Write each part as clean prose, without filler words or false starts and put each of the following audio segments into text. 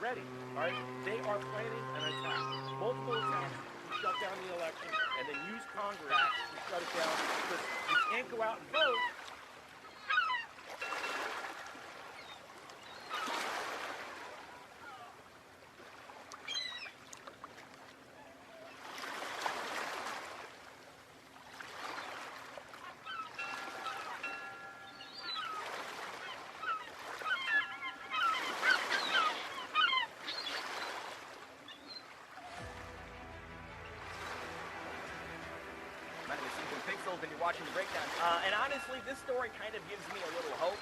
ready. All right, they are planning an attack, multiple attacks to shut down the election, and then use Congress to shut it down because you can't go out and vote. Pixels and you're watching the breakdown. And honestly, this story kind of gives me a little hope.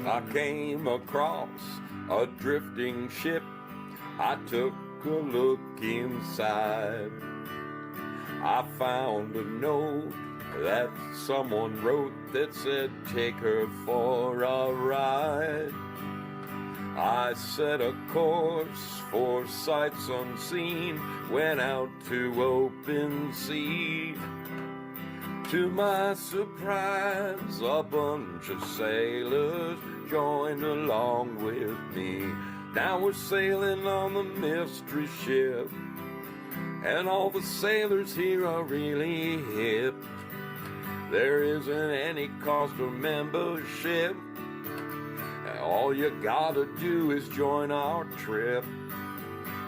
I came across a drifting ship. I took a look inside. I found a note that someone wrote that said, take her for a ride. I set a course for sights unseen, went out to open sea. To my surprise, a bunch of sailors joined along with me. Now we're sailing on the mystery ship, and all the sailors here are really hip. There isn't any cost of membership, and all you gotta do is join our trip.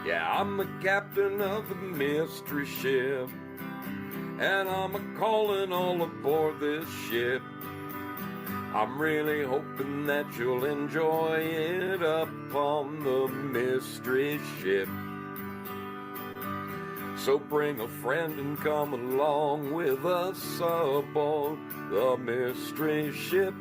Yeah, I'm the captain of the mystery ship, and I'm a-calling all aboard this ship. I'm really hoping that you'll enjoy it up on the mystery ship. So bring a friend and come along with us aboard the mystery ship.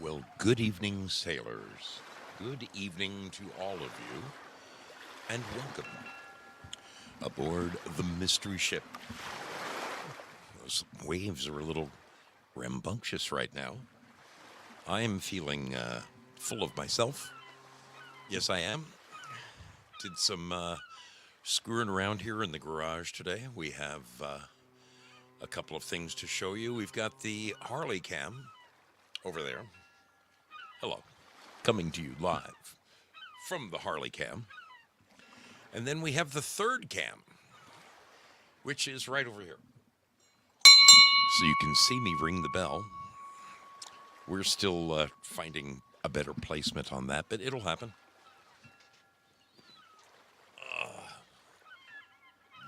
Well, good evening, sailors. Good evening to all of you, and welcome aboard the mystery ship. Those waves are a little rambunctious right now. I am feeling full of myself. Yes, I am. Did some screwing around here in the garage today. We have a couple of things to show you. We've got the Harley cam over there. Hello. Coming to you live from the Harley cam. And then we have the third cam, which is right over here. So you can see me ring the bell. We're still finding a better placement on that, but it'll happen.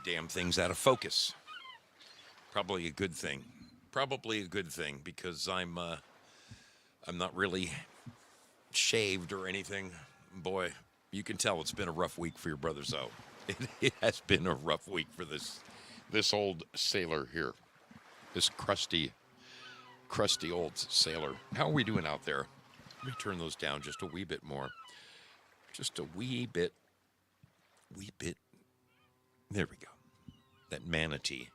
Damn thing's out of focus. Probably a good thing. Probably a good thing, because I'm not really shaved or anything. Boy, you can tell it's been a rough week for your brother Zoe. It has been a rough week for this old sailor here. This crusty old sailor. How are we doing out there? Let me turn those down just a wee bit more. Just a wee bit. There we go. That manatee.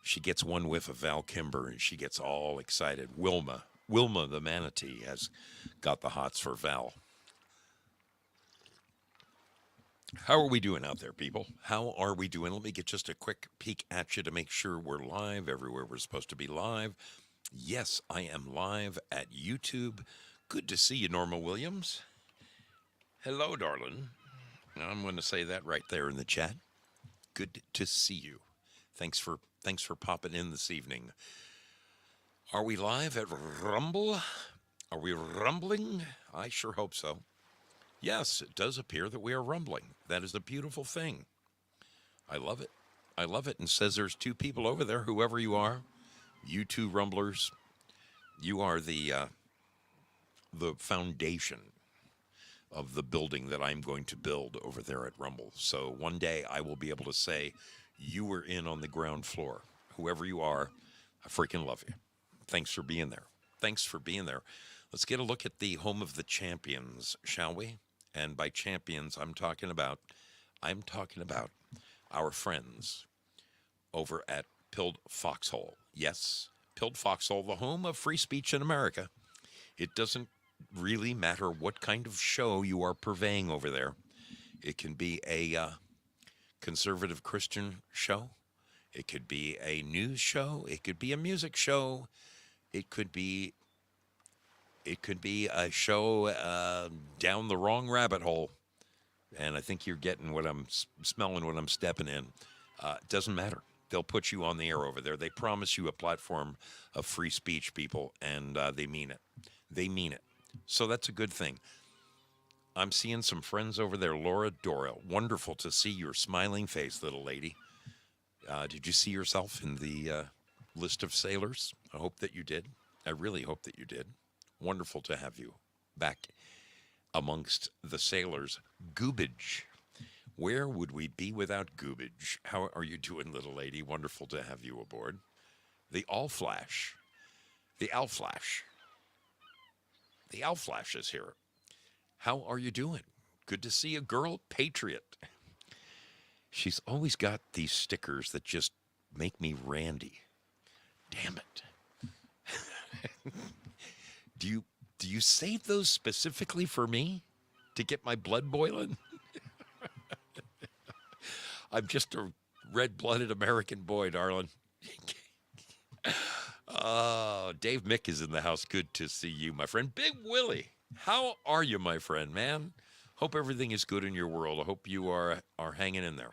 She gets one whiff of Val Kimber and she gets all excited. Wilma the manatee has got the hots for Val. How are we doing out there, people? How are we doing? Let me get just a quick peek at you to make sure we're live everywhere we're supposed to be live. Yes, I am live at YouTube. Good to see you, Norma Williams. Hello, darling. I'm going to say that right there in the chat. Good to see you. Thanks for popping in this evening. Are we live at Rumble? Are we rumbling? I sure hope so. Yes, it does appear that we are rumbling. That is a beautiful thing. I love it. I love it. And says there's two people over there, whoever you are. You two rumblers. You are the foundation of the building that I'm going to build over there at Rumble. So one day I will be able to say, you were in on the ground floor. Whoever you are, I freaking love you. Thanks for being there. Thanks for being there. Let's get a look at the home of the champions, shall we? And by champions, I'm talking about our friends over at Pilled Foxhole. Yes, Pilled Foxhole, the home of free speech in America. It doesn't really matter what kind of show you are purveying over there. It can be a conservative Christian show. It could be a news show. It could be a music show. It could be a show down the wrong rabbit hole. And I think you're getting what I'm smelling, what I'm stepping in. It doesn't matter. They'll put you on the air over there. They promise you a platform of free speech, people, and they mean it. They mean it. So that's a good thing. I'm seeing some friends over there. Laura Dora, wonderful to see your smiling face, little lady. Did you see yourself in the list of sailors? I hope that you did. I really hope that you did. Wonderful to have you back amongst the sailors. Goobage. Where would we be without Goobage? How are you doing, little lady? Wonderful to have you aboard. The All Flash. The Al Flash. The Al Flash is here. How are you doing? Good to see a girl patriot. She's always got these stickers that just make me randy. Damn it. Do you save those specifically for me to get my blood boiling? I'm just a red-blooded American boy, darling. Oh, Dave Mick is in the house. Good to see you, my friend. Big Willie, how are you, my friend, man? Hope everything is good in your world. I hope you are hanging in there.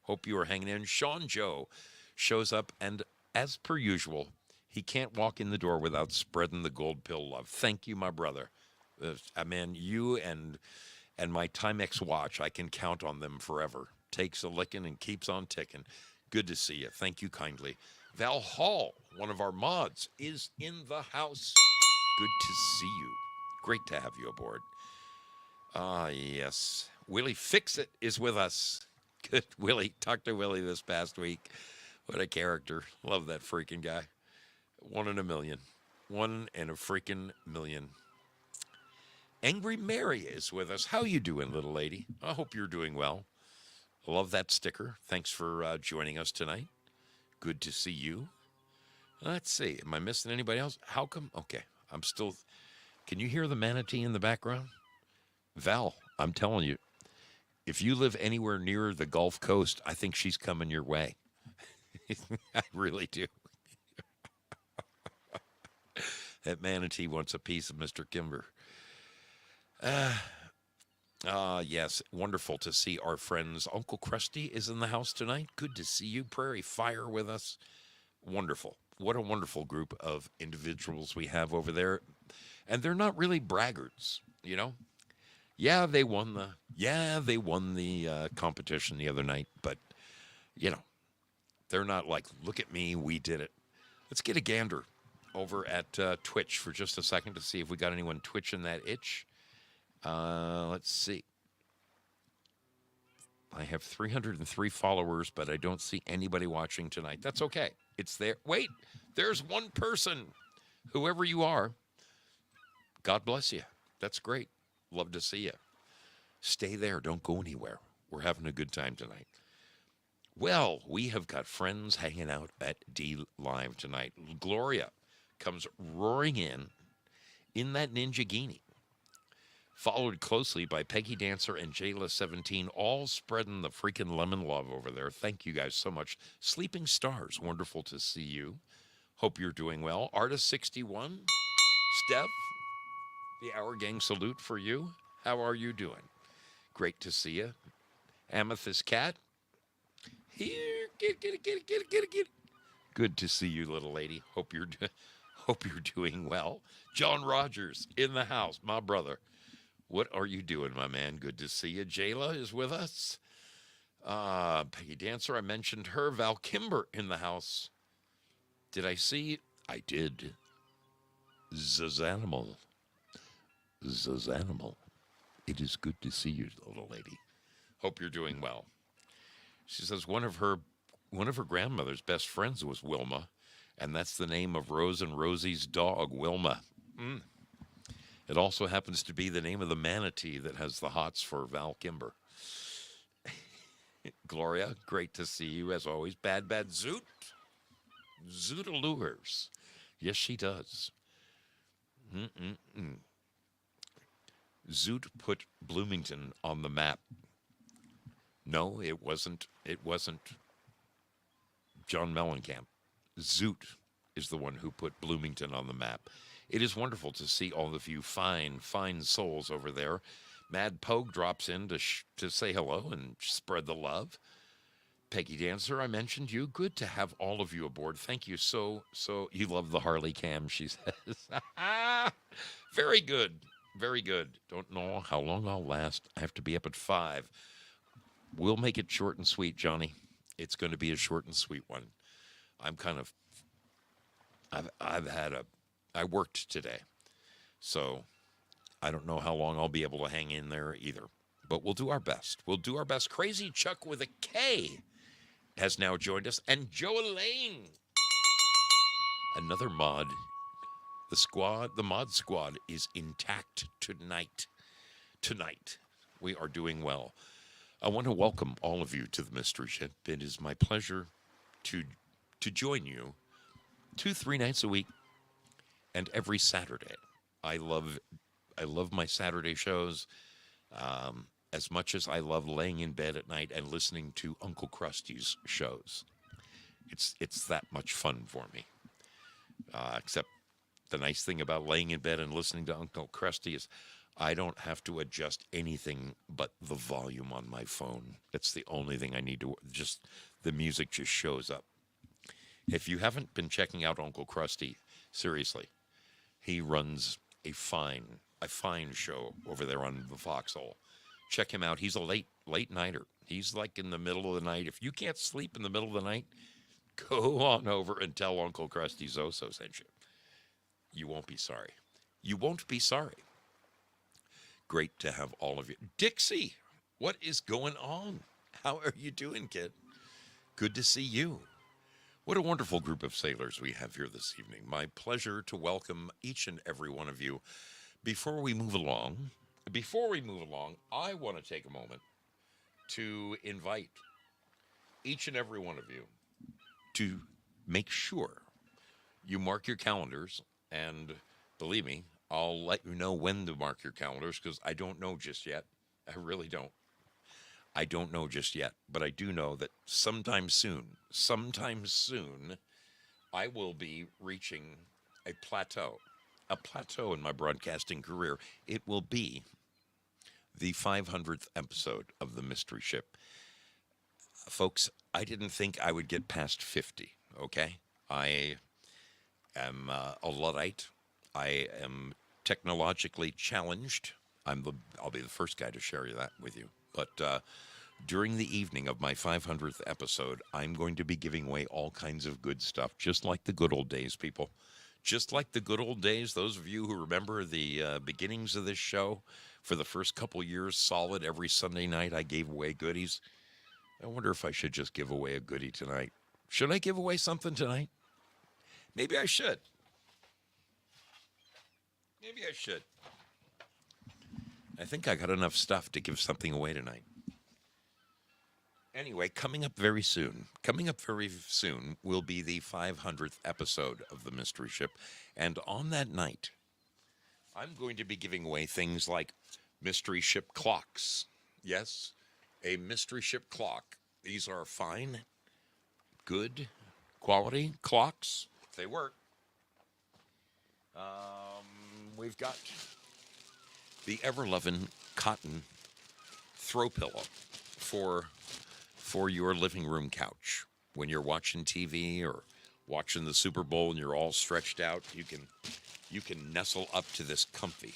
Hope you are hanging in. Sean Joe shows up, and as per usual, he can't walk in the door without spreading the gold pill love. Thank you, my brother. Man, you and my Timex watch, I can count on them forever. Takes a licking and keeps on ticking. Good to see you. Thank you kindly. Val Hall, one of our mods, is in the house. Good to see you. Great to have you aboard. Ah, yes. Willie Fix-It is with us. Good, Willie. Talked to Willie this past week. What a character. Love that freaking guy. 1 in a million. 1 in a freaking million. Angry Mary is with us. How you doing, little lady? I hope you're doing well. I love that sticker. Thanks for joining us tonight. Good to see you. Let's see. Am I missing anybody else? How come? Okay. I'm still. Can you hear the manatee in the background? Val, I'm telling you, if you live anywhere near the Gulf Coast, I think she's coming your way. I really do. That manatee wants a piece of Mr. Kimber. Yes, wonderful to see our friends. Uncle Krusty is in the house tonight. Good to see you. Prairie Fire with us. Wonderful. What a wonderful group of individuals we have over there. And they're not really braggarts, you know? Yeah, they won the competition the other night, but you know, they're not like, look at me, we did it. Let's get a gander over at Twitch for just a second to see if we got anyone twitching that itch. Let's see. I have 303 followers, but I don't see anybody watching tonight. That's okay. It's there. Wait, there's one person. Whoever you are, God bless you. That's great. Love to see you. Stay there. Don't go anywhere. We're having a good time tonight. Well, we have got friends hanging out at D Live tonight. Gloria comes roaring in that ninja guinea, followed closely by Peggy Dancer and Jayla17, all spreading the freaking lemon love over there. Thank you guys so much. Sleeping Stars, wonderful to see you. Hope you're doing well. Artist61, Steph, the Hour Gang salute for you. How are you doing? Great to see you. Amethyst Cat, here, get it. Good to see you, little lady. Hope you're doing well. John Rogers in the house, my brother. What are you doing, my man? Good to see you. Jayla is with us. Peggy Dancer, I mentioned her. Val Kimber in the house. Did I see? I did. Zazanimal. It is good to see you, little lady. Hope you're doing well. She says one of her grandmother's best friends was Wilma, and that's the name of Rose and Rosie's dog, Wilma. It also happens to be the name of the manatee that has the hots for Val Kimber. Gloria, great to see you as always. Bad Zoot. Zoot-a-lures. Yes, she does. Zoot put Bloomington on the map. No, it wasn't John Mellencamp. Zoot is the one who put Bloomington on the map. It is wonderful to see all of you fine souls over there. Mad Pogue drops in to say hello and spread the love. Peggy Dancer, I mentioned you. Good to have all of you aboard. Thank you so. You love the Harley Cam, she says. Very good. Very good. Don't know how long I'll last. I have to be up at 5. We'll make it short and sweet, Johnny. It's going to be a short and sweet one. I worked today, so I don't know how long I'll be able to hang in there either. But we'll do our best. Crazy Chuck with a K has now joined us, and Joe Elaine, another mod. The mod squad is intact tonight. We are doing well. I want to welcome all of you to the Mystery Ship. It is my pleasure to join you 2-3 nights a week and every Saturday. I love my Saturday shows as much as I love laying in bed at night and listening to Uncle Krusty's shows. It's that much fun for me. Except the nice thing about laying in bed and listening to Uncle Krusty is I don't have to adjust anything but the volume on my phone. That's the only thing I need to, the music just shows up. If you haven't been checking out Uncle Krusty, seriously, he runs a fine show over there on the Foxhole. Check him out. He's a late nighter. He's like in the middle of the night. If you can't sleep in the middle of the night, go on over and tell Uncle Krusty Zoso sent you. You won't be sorry. Great to have all of you. Dixie, what is going on? How are you doing, kid? Good to see you. What a wonderful group of sailors we have here this evening. My pleasure to welcome each and every one of you. before we move along, I want to take a moment to invite each and every one of you to make sure you mark your calendars. And believe me, I'll let you know when to mark your calendars because I don't know just yet. I really don't. I don't know just yet, but I do know that sometime soon, I will be reaching a plateau in my broadcasting career. It will be the 500th episode of The Mystery Ship. Folks, I didn't think I would get past 50, okay? I am a Luddite. I am technologically challenged. I'll be the first guy to share that with you. But during the evening of my 500th episode, I'm going to be giving away all kinds of good stuff, just like the good old days, people. Just like the good old days, those of you who remember the beginnings of this show, for the first couple years, solid every Sunday night, I gave away goodies. I wonder if I should just give away a goodie tonight. Should I give away something tonight? Maybe I should. Maybe I should. I think I got enough stuff to give something away tonight. Anyway, coming up very soon will be the 500th episode of The Mystery Ship. And on that night, I'm going to be giving away things like Mystery Ship clocks. Yes, a Mystery Ship clock. These are fine, good quality clocks. They work. We've got the ever-loving cotton throw pillow for your living room couch. When you're watching TV or watching the Super Bowl and you're all stretched out, you can nestle up to this comfy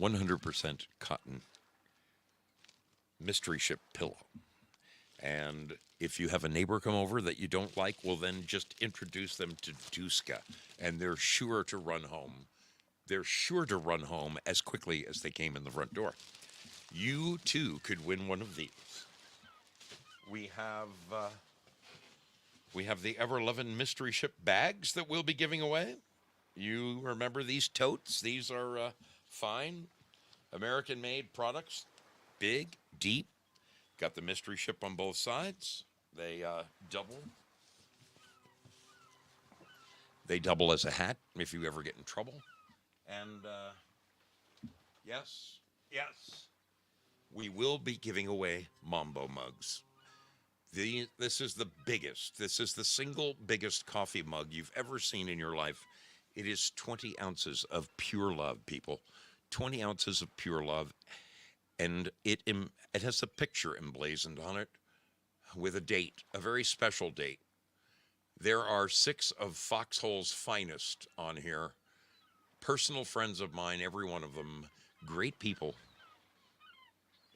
100% cotton Mystery Ship pillow. And if you have a neighbor come over that you don't like, well, then just introduce them to Duska, and they're sure to run home. They're sure to run home as quickly as they came in the front door. You, too, could win one of these. We have the ever-loving Mystery Ship bags that we'll be giving away. You remember these totes? These are fine, American-made products. Big, deep. Got the Mystery Ship on both sides. They double. They double as a hat if you ever get in trouble. And yes, we will be giving away Mambo mugs. This is the biggest. This is the single biggest coffee mug you've ever seen in your life. It is 20 ounces of pure love, people. 20 ounces of pure love. And it has a picture emblazoned on it with a date, a very special date. There are 6 of Foxhole's finest on here. Personal friends of mine, every one of them, great people.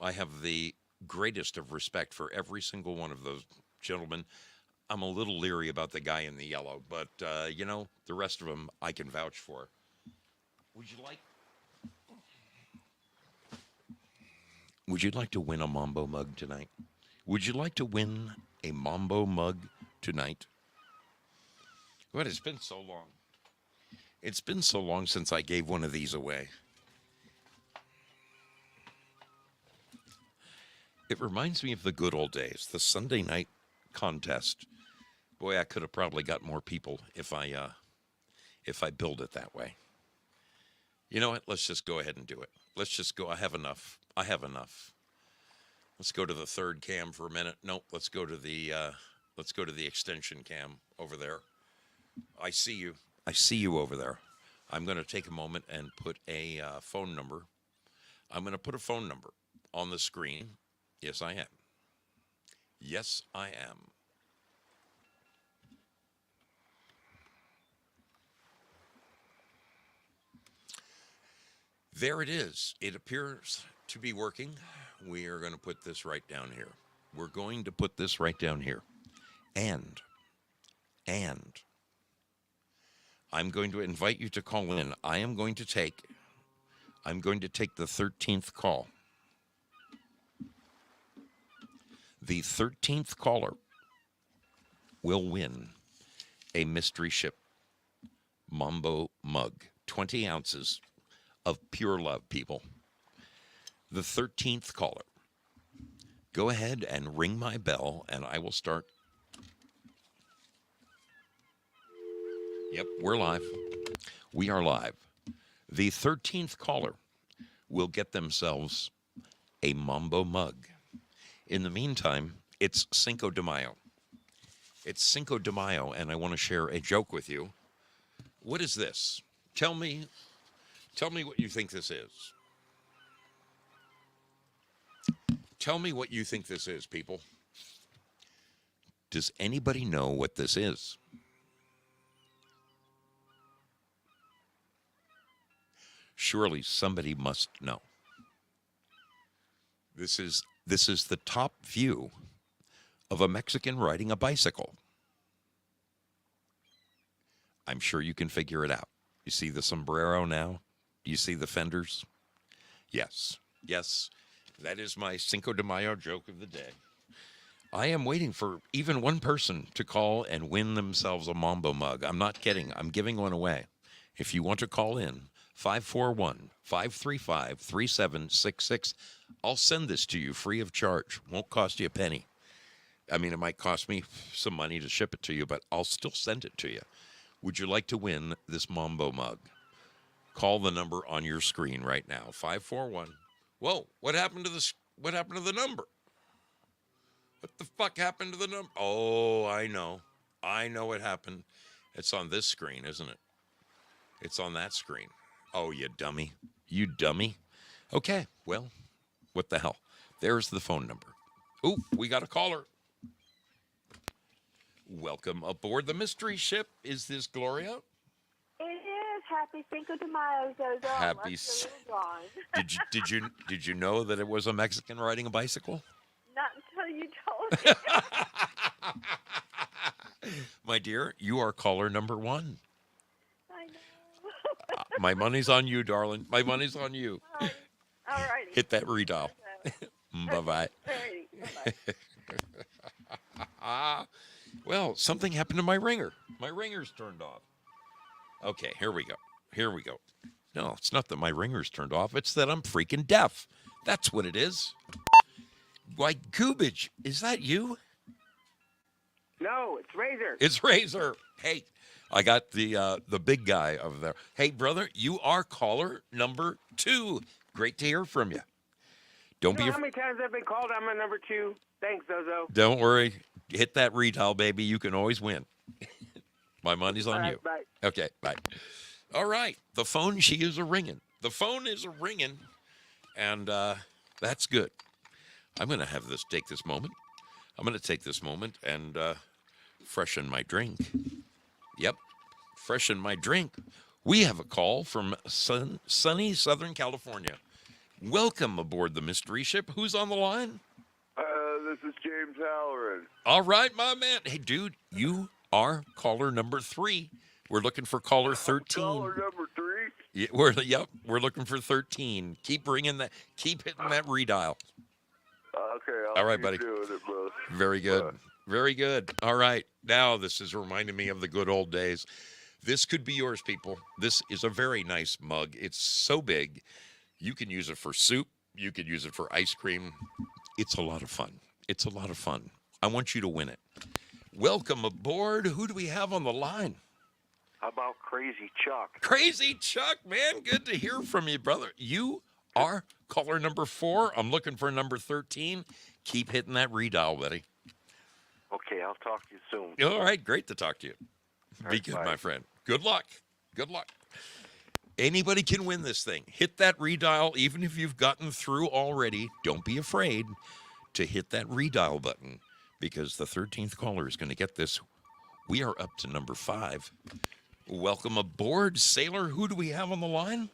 I have the greatest of respect for every single one of those gentlemen. I'm a little leery about the guy in the yellow, but, the rest of them I can vouch for. Would you like to win a Mambo mug tonight? Would you like to win a Mambo mug tonight? But it's been so long. It's been so long since I gave one of these away. It reminds me of the good old days, the Sunday night contest. Boy, I could have probably got more people if I build it that way. You know what? Let's just go ahead and do it. Let's just go. I have enough. Let's go to the third cam for a minute. Nope. Let's go to the extension cam over there. I see you. I see you over there. I'm going to take a moment and put a phone number. I'm going to put a phone number on the screen. Yes, I am. Yes, I am. There it is. It appears to be working. We are going to put this right down here. We're going to put this right down here. And I'm going to invite you to call in. I'm going to take the 13th call. The 13th caller will win a Mystery Ship Mambo mug. 20 ounces of pure love, people. The 13th caller. Go ahead and ring my bell, and I will start. Yep, we're live. We are live. The 13th caller will get themselves a Mambo mug. In the meantime, it's Cinco de Mayo. It's Cinco de Mayo, and I want to share a joke with you. What is this? Tell me what you think this is. Tell me what you think this is, people. Does anybody know what this is? Surely somebody must know. This is the top view of a Mexican riding a bicycle. I'm sure you can figure it out. You see the sombrero now? You see the fenders? Yes. Yes. That is my Cinco de Mayo joke of the day. I am waiting for even one person to call and win themselves a Mambo mug. I'm not kidding. I'm giving one away. If you want to call in, 541-535-3766. I'll send this to you free of charge. Won't cost you a penny. I mean, it might cost me some money to ship it to you, but I'll still send it to you. Would you like to win this Mambo mug? Call the number on your screen right now. 541. Whoa, what happened to the number? What the fuck happened to the number? Oh, I know. I know what happened. It's on this screen, isn't it? It's on that screen. Oh, you dummy. You dummy. Okay, well, what the hell? There's the phone number. Ooh, we got a caller. Welcome aboard the mystery ship. Is this Gloria? It is. Happy Cinco de Mayo, Zoso. Happy. Did you know that it was a Mexican riding a bicycle? Not until you told me. My dear, you are caller number 1. I know. My money's on you, darling. My money's on you. All righty. Hit that redial. Bye-bye. Alrighty. Bye-bye. Well, something happened to my ringer. My ringer's turned off. Okay, here we go. Here we go. No, it's not that my ringer's turned off. It's that I'm freaking deaf. That's what it is. Why, Goobage, is that you? No, it's Razor. It's Razor. Hey, I got the big guy over there. Hey, brother, you are caller number 2. Great to hear from you. Don't You know be how many times I've been called? I'm at number 2. Thanks, Zoso. Don't worry. Hit that redial, baby. You can always win. My money's on All right, you. bye. Okay, bye. All right. The phone, she is a-ringing. The phone is a-ringing, and that's good. I'm going to take this moment. I'm going to take this moment and freshen my drink. Yep, freshen my drink. We have a call from sunny Southern California. Welcome aboard the mystery ship. Who's on the line? This is James Halloran. All right, my man. Hey, dude, you are caller number 3. We're looking for caller 13. Caller number 3? Yeah, we're looking for 13. Keep hitting that redial. Okay, All right, keep buddy. doing it, bro. Very good. Very good. All right. Now this is reminding me of the good old days. This could be yours, people. This is a very nice mug. It's so big. You can use it for soup. You could use it for ice cream. It's a lot of fun. It's a lot of fun. I want you to win it. Welcome aboard. Who do we have on the line? How about Crazy Chuck? Crazy Chuck, man. Good to hear from you, brother. You are caller number 4. I'm looking for number 13. Keep hitting that redial, buddy. Okay, I'll talk to you soon. All right. Great to talk to you. All Be right, good, bye. my friend. Good luck. Good luck. Anybody can win this thing. Hit that redial. Even if you've gotten through already, don't be afraid to hit that redial button because the 13th caller is going to get this. We are up to number 5. Welcome aboard, Sailor. Who do we have on the line?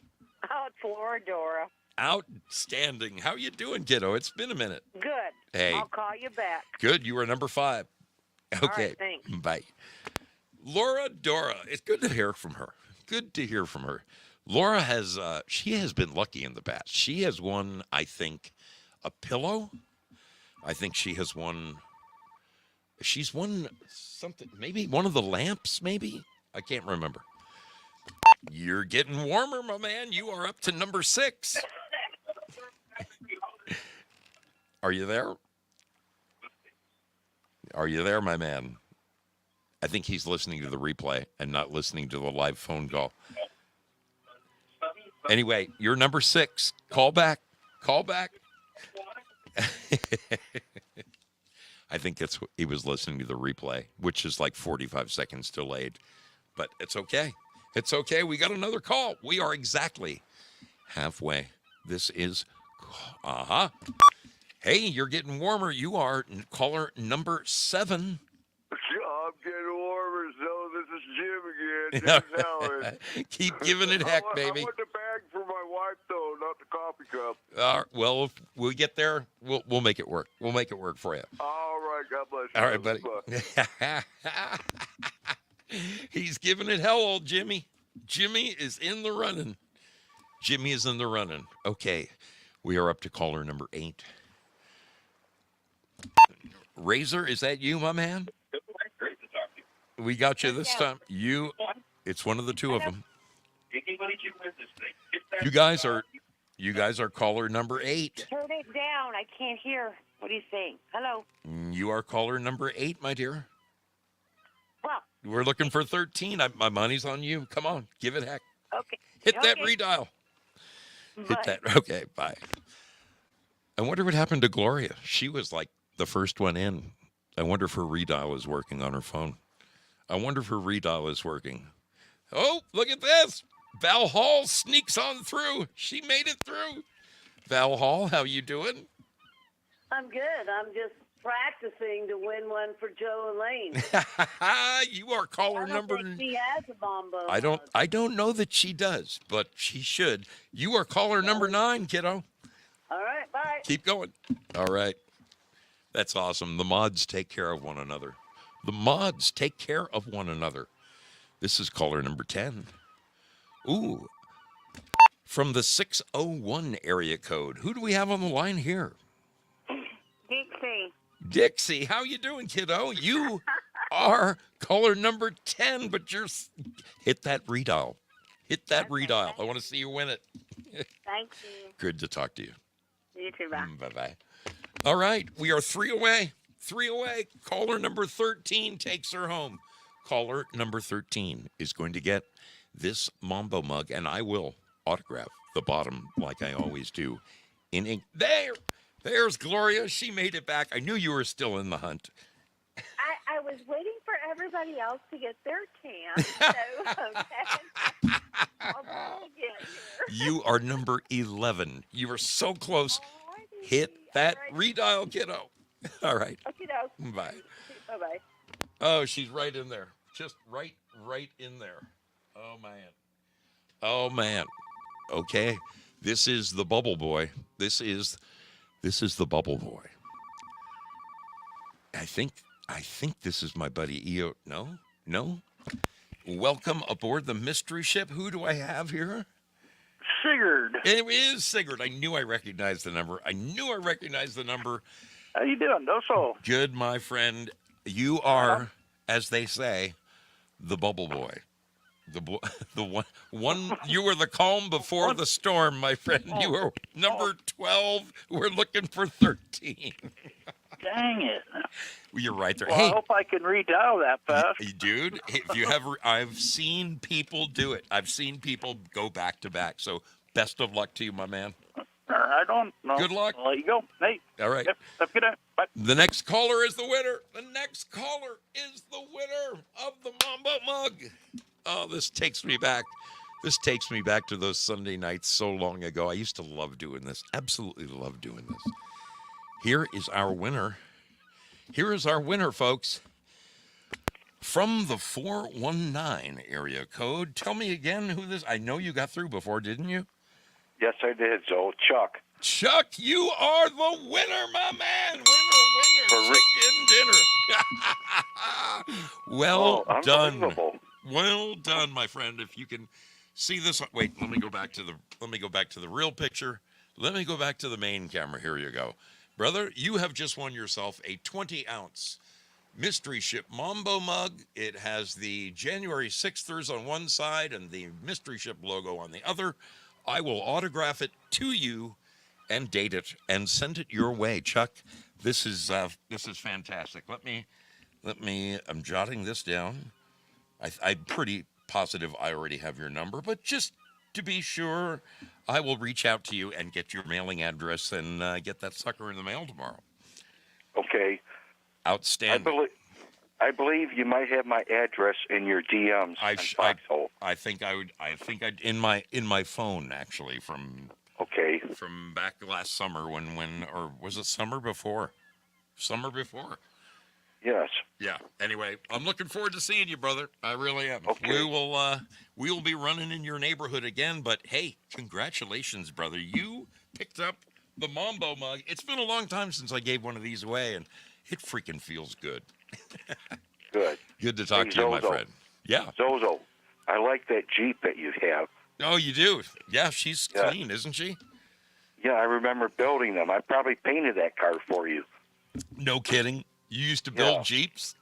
Oh, it's Floridora. Outstanding. How you doing, kiddo? It's been a minute. Good. Hey. I'll call you back. Good. You are number 5. Okay. right, thanks. Bye. Laura Dora. It's good to hear from her. Good to hear from her. Laura has she has been lucky in the past. She has won, I think, a pillow. I think she's won something, maybe one of the lamps, maybe. I can't remember. You're getting warmer, my man. You are up to number 6. Are you there? Are you there, my man? I think he's listening to the replay and not listening to the live phone call. Anyway, you're number 6. Call back. Call back. I think that's what he was listening to the replay, which is like 45 seconds delayed. But it's okay. It's okay. We got another call. We are exactly halfway. This is, Hey, you're getting warmer. You are caller number 7. I'm getting warmer, so this is Jim again. James Howard. Keep giving it heck, baby. I want the bag for my wife, though, not the coffee cup. Well, if we get there, we'll make it work. We'll make it work for you. All right, God bless you. All right, buddy. He's giving it hell, old Jimmy. Jimmy is in the running. Jimmy is in the running. Okay, we are up to caller number 8. Razor, is that you, my man? We got you this time. It's one of the two of them. You guys are caller number 8. Turn it down. I can't hear what he's saying. Hello. You are caller number 8, my dear. Well. We're looking for 13. My money's on you. Come on, give it heck. Okay. Hit that redial. Hit that. Okay, bye. I wonder what happened to Gloria. She was like the first one in. I wonder if her redial is working on her phone. I wonder if her redial is working. Oh, look at this. Val Hall sneaks on through. She made it through. Val Hall, how you doing? I'm good. I'm just practicing to win one for Joe and Lane. You are caller number. She has a bombo. I don't know that she does, but she should. You are caller number 9, kiddo. All right, bye. Keep going. All right. That's awesome. The mods take care of one another. The mods take care of one another. This is caller number 10. Ooh. From the 601 area code. Who do we have on the line here? Dixie. Dixie, how you doing, kiddo? You are caller number 10, but hit that redial. Hit that redial. I want to see you win it. Thank you. Good to talk to you. You too, bye. Bye-bye. All right, we are 3 away. 3 away. Caller number 13 takes her home. Caller number 13 is going to get this Mambo mug, and I will autograph the bottom like I always do in ink. There's Gloria. She made it back. I knew you were still in the hunt. I was waiting for everybody else to get their chance. So, okay. I'll get here. You are number 11. You were so close. Alrighty. Hit that Alright. redial, kiddo. All right. Okay, no. Bye. Bye-bye. Oh, she's right in there. Just right in there. Oh, man. Oh, man. Okay. This is the Bubble Boy. This is the Bubble Boy. I think this is my buddy EO. No. Welcome aboard the mystery ship. Who do I have here? Sigurd. It is Sigurd. I knew I recognized the number. How you doing, Zoso? Good, my friend. You are, as they say, the Bubble Boy. The one. You were the calm before the storm, my friend. You were number 12. We're looking for 13. Dang it. You're right there. Well, Hey, I hope I can redial that fast. dude, if you have, I've seen people do it. I've seen people go back to back. So best of luck to you, my man. I don't know. Good luck. I'll let you go. Hey. All right. Yep. Have a good night. Bye. The next caller is the winner. The next caller is the winner of the Mambo mug. Oh, this takes me back. This takes me back to those Sunday nights so long ago. I used to love doing this. Absolutely love doing this. Here is our winner. Here is our winner, folks. From the 419 area code. Tell me again who this. I know you got through before, didn't you? Yes, I did, Joe. Chuck. Chuck, you are the winner, my man. Winner. Chicken dinner. Well done. Unbelievable. Well done, my friend. If you can see this, wait. Let me go back to the real picture. Let me go back to the main camera. Here you go, brother. You have just won yourself a 20-ounce Mystery Ship Mambo mug. It has the January 6thers on one side and the Mystery Ship logo on the other. I will autograph it to you and date it and send it your way, Chuck. This is fantastic. Let me. I'm jotting this down. I'm pretty positive I already have your number, but just to be sure, I will reach out to you and get your mailing address and get that sucker in the mail tomorrow. Okay. Outstanding. I believe you might have my address in your DMs on Foxhole. I think I'd in my phone actually from back last summer when or was it summer before? Summer before. Yes. Yeah. Anyway, I'm looking forward to seeing you, brother. I really am. Okay. We will be running in your neighborhood again, but hey, congratulations, brother. You picked up the Mambo mug. It's been a long time since I gave one of these away, and it freaking feels good. Good. Good to talk to you, my Zoso. friend. Yeah. Zoso, I like that Jeep that you have. Oh, you do? Yeah, she's clean, isn't she? Yeah, I remember building them. I probably painted that car for you. No kidding. You used to build Jeeps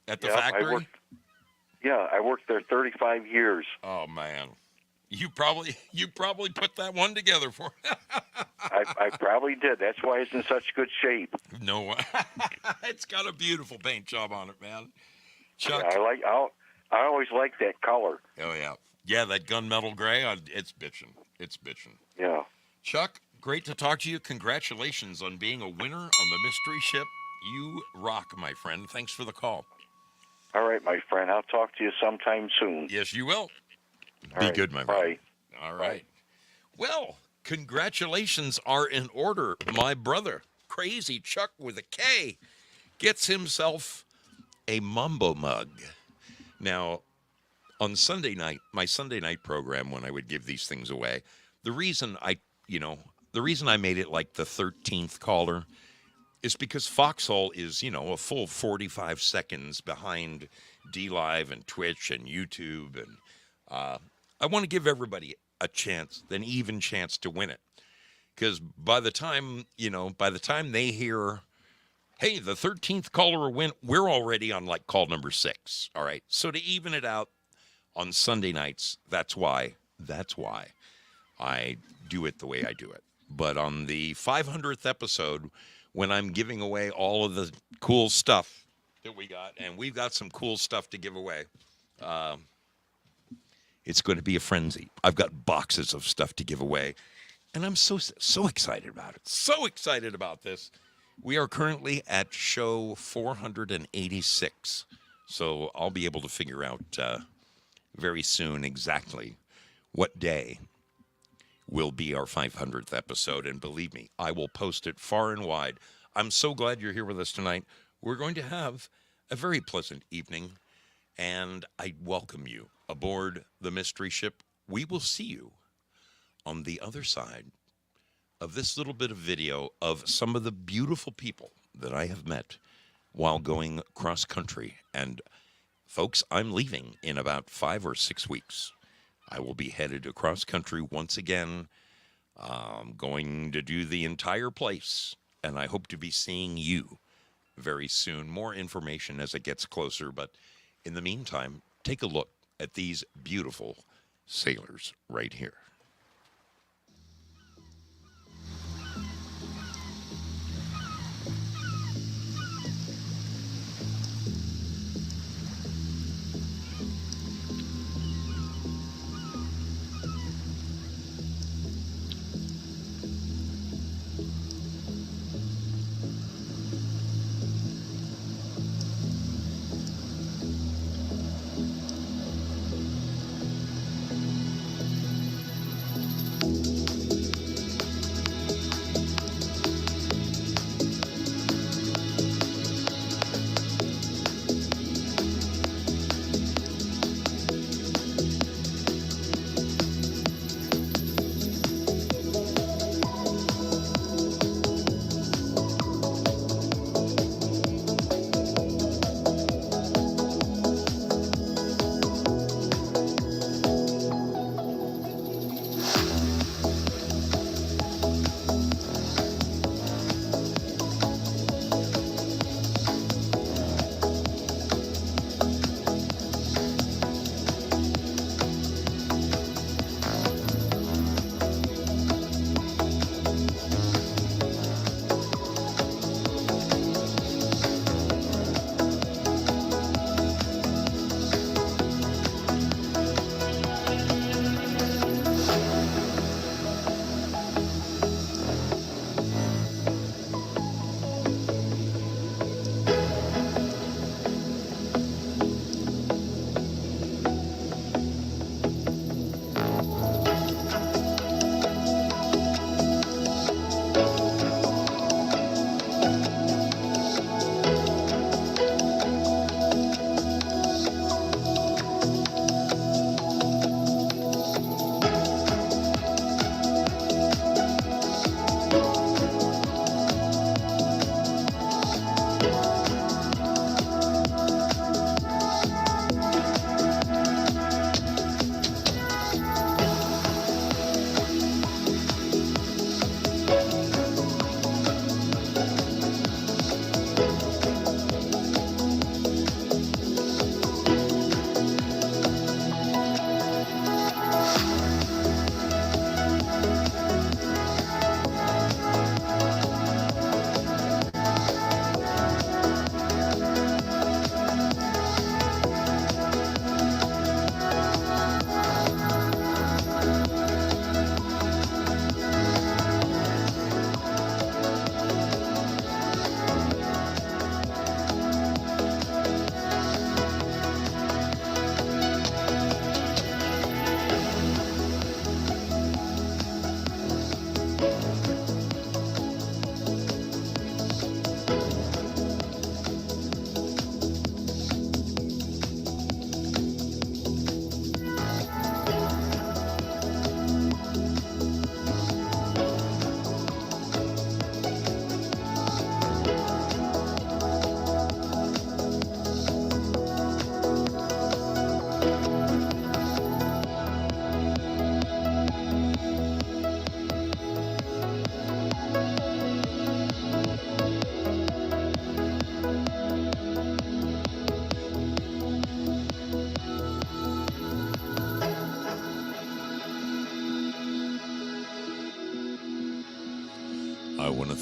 at the factory? I worked there 35 years. Oh, man. You probably put that one together for I probably did. That's why it's in such good shape. No, it's got a beautiful paint job on it, man. Chuck, Yeah, I always like that color. oh yeah, that gunmetal gray. It's bitching. It's bitching. Yeah. Chuck, great to talk to you. Congratulations on being a winner on the Mystery Ship. You rock, my friend. Thanks for the call. All right, my friend. I'll talk to you sometime soon. Yes, you will. All Be right, good, my friend. bye. All right. Well, congratulations are in order. My brother, Crazy Chuck with a K, gets himself a Mambo mug. Now, on Sunday night, my Sunday night program, when I would give these things away, the reason I made it like the 13th caller is because Foxhole is, a full 45 seconds behind DLive and Twitch and YouTube, and I want to give everybody a chance, an even chance to win it. Because by the time they hear, hey, the 13th caller will win, we're already on like call number 6. All right. So to even it out on Sunday nights, that's why I do it the way I do it. But on the 500th episode, when I'm giving away all of the cool stuff that we got, and we've got some cool stuff to give away, it's going to be a frenzy. I've got boxes of stuff to give away, and I'm so excited about it. So excited about this. We are currently at show 486, so I'll be able to figure out very soon exactly what day will be our 500th episode, and believe me, I will post it far and wide. I'm so glad you're here with us tonight. We're going to have a very pleasant evening, and I welcome you aboard the Mystery Ship. We will see you on the other side of this little bit of video of some of the beautiful people that I have met while going cross country. And folks, I'm leaving in about 5 or 6 weeks. I will be headed across country once again. I'm going to do the entire place, and I hope to be seeing you very soon. More information as it gets closer, but in the meantime, take a look at these beautiful sailors right here.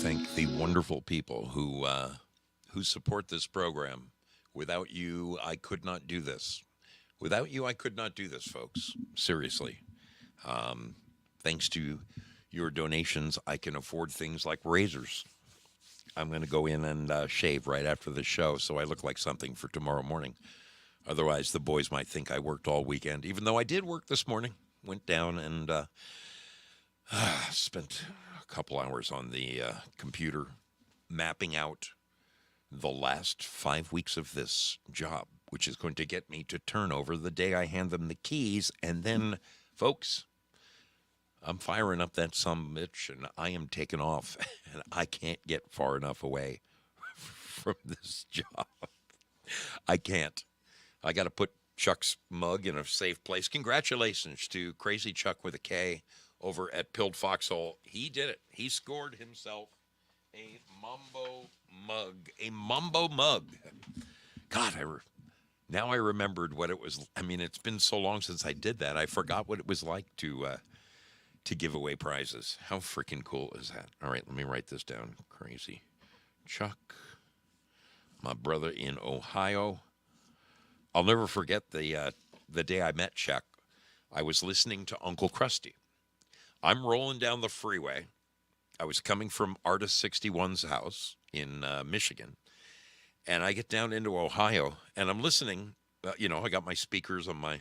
thank the wonderful people who support this program. Without you, I could not do this. Without you, I could not do this, folks. Seriously. Thanks to your donations, I can afford things like razors. I'm going to go in and shave right after the show so I look like something for tomorrow morning. Otherwise, the boys might think I worked all weekend, even though I did work this morning. Went down and spent a couple hours on the computer mapping out the last 5 weeks of this job, which is going to get me to turnover the day I hand them the keys. And then, folks, I'm firing up that summit and I am taking off, and I can't get far enough away from this job. I can't. I got to put Chuck's mug in a safe place. Congratulations to Crazy Chuck with a K over at Pilled Foxhole. He did it. He scored himself a Mambo mug. A Mambo mug. God, now I remembered what it was. I mean, it's been so long since I did that. I forgot what it was like to give away prizes. How freaking cool is that? All right, let me write this down. Crazy Chuck, my brother in Ohio. I'll never forget the day I met Chuck. I was listening to Uncle Krusty. I'm rolling down the freeway. I was coming from Artist 61's house in Michigan, and I get down into Ohio, and I'm listening. I got my speakers on my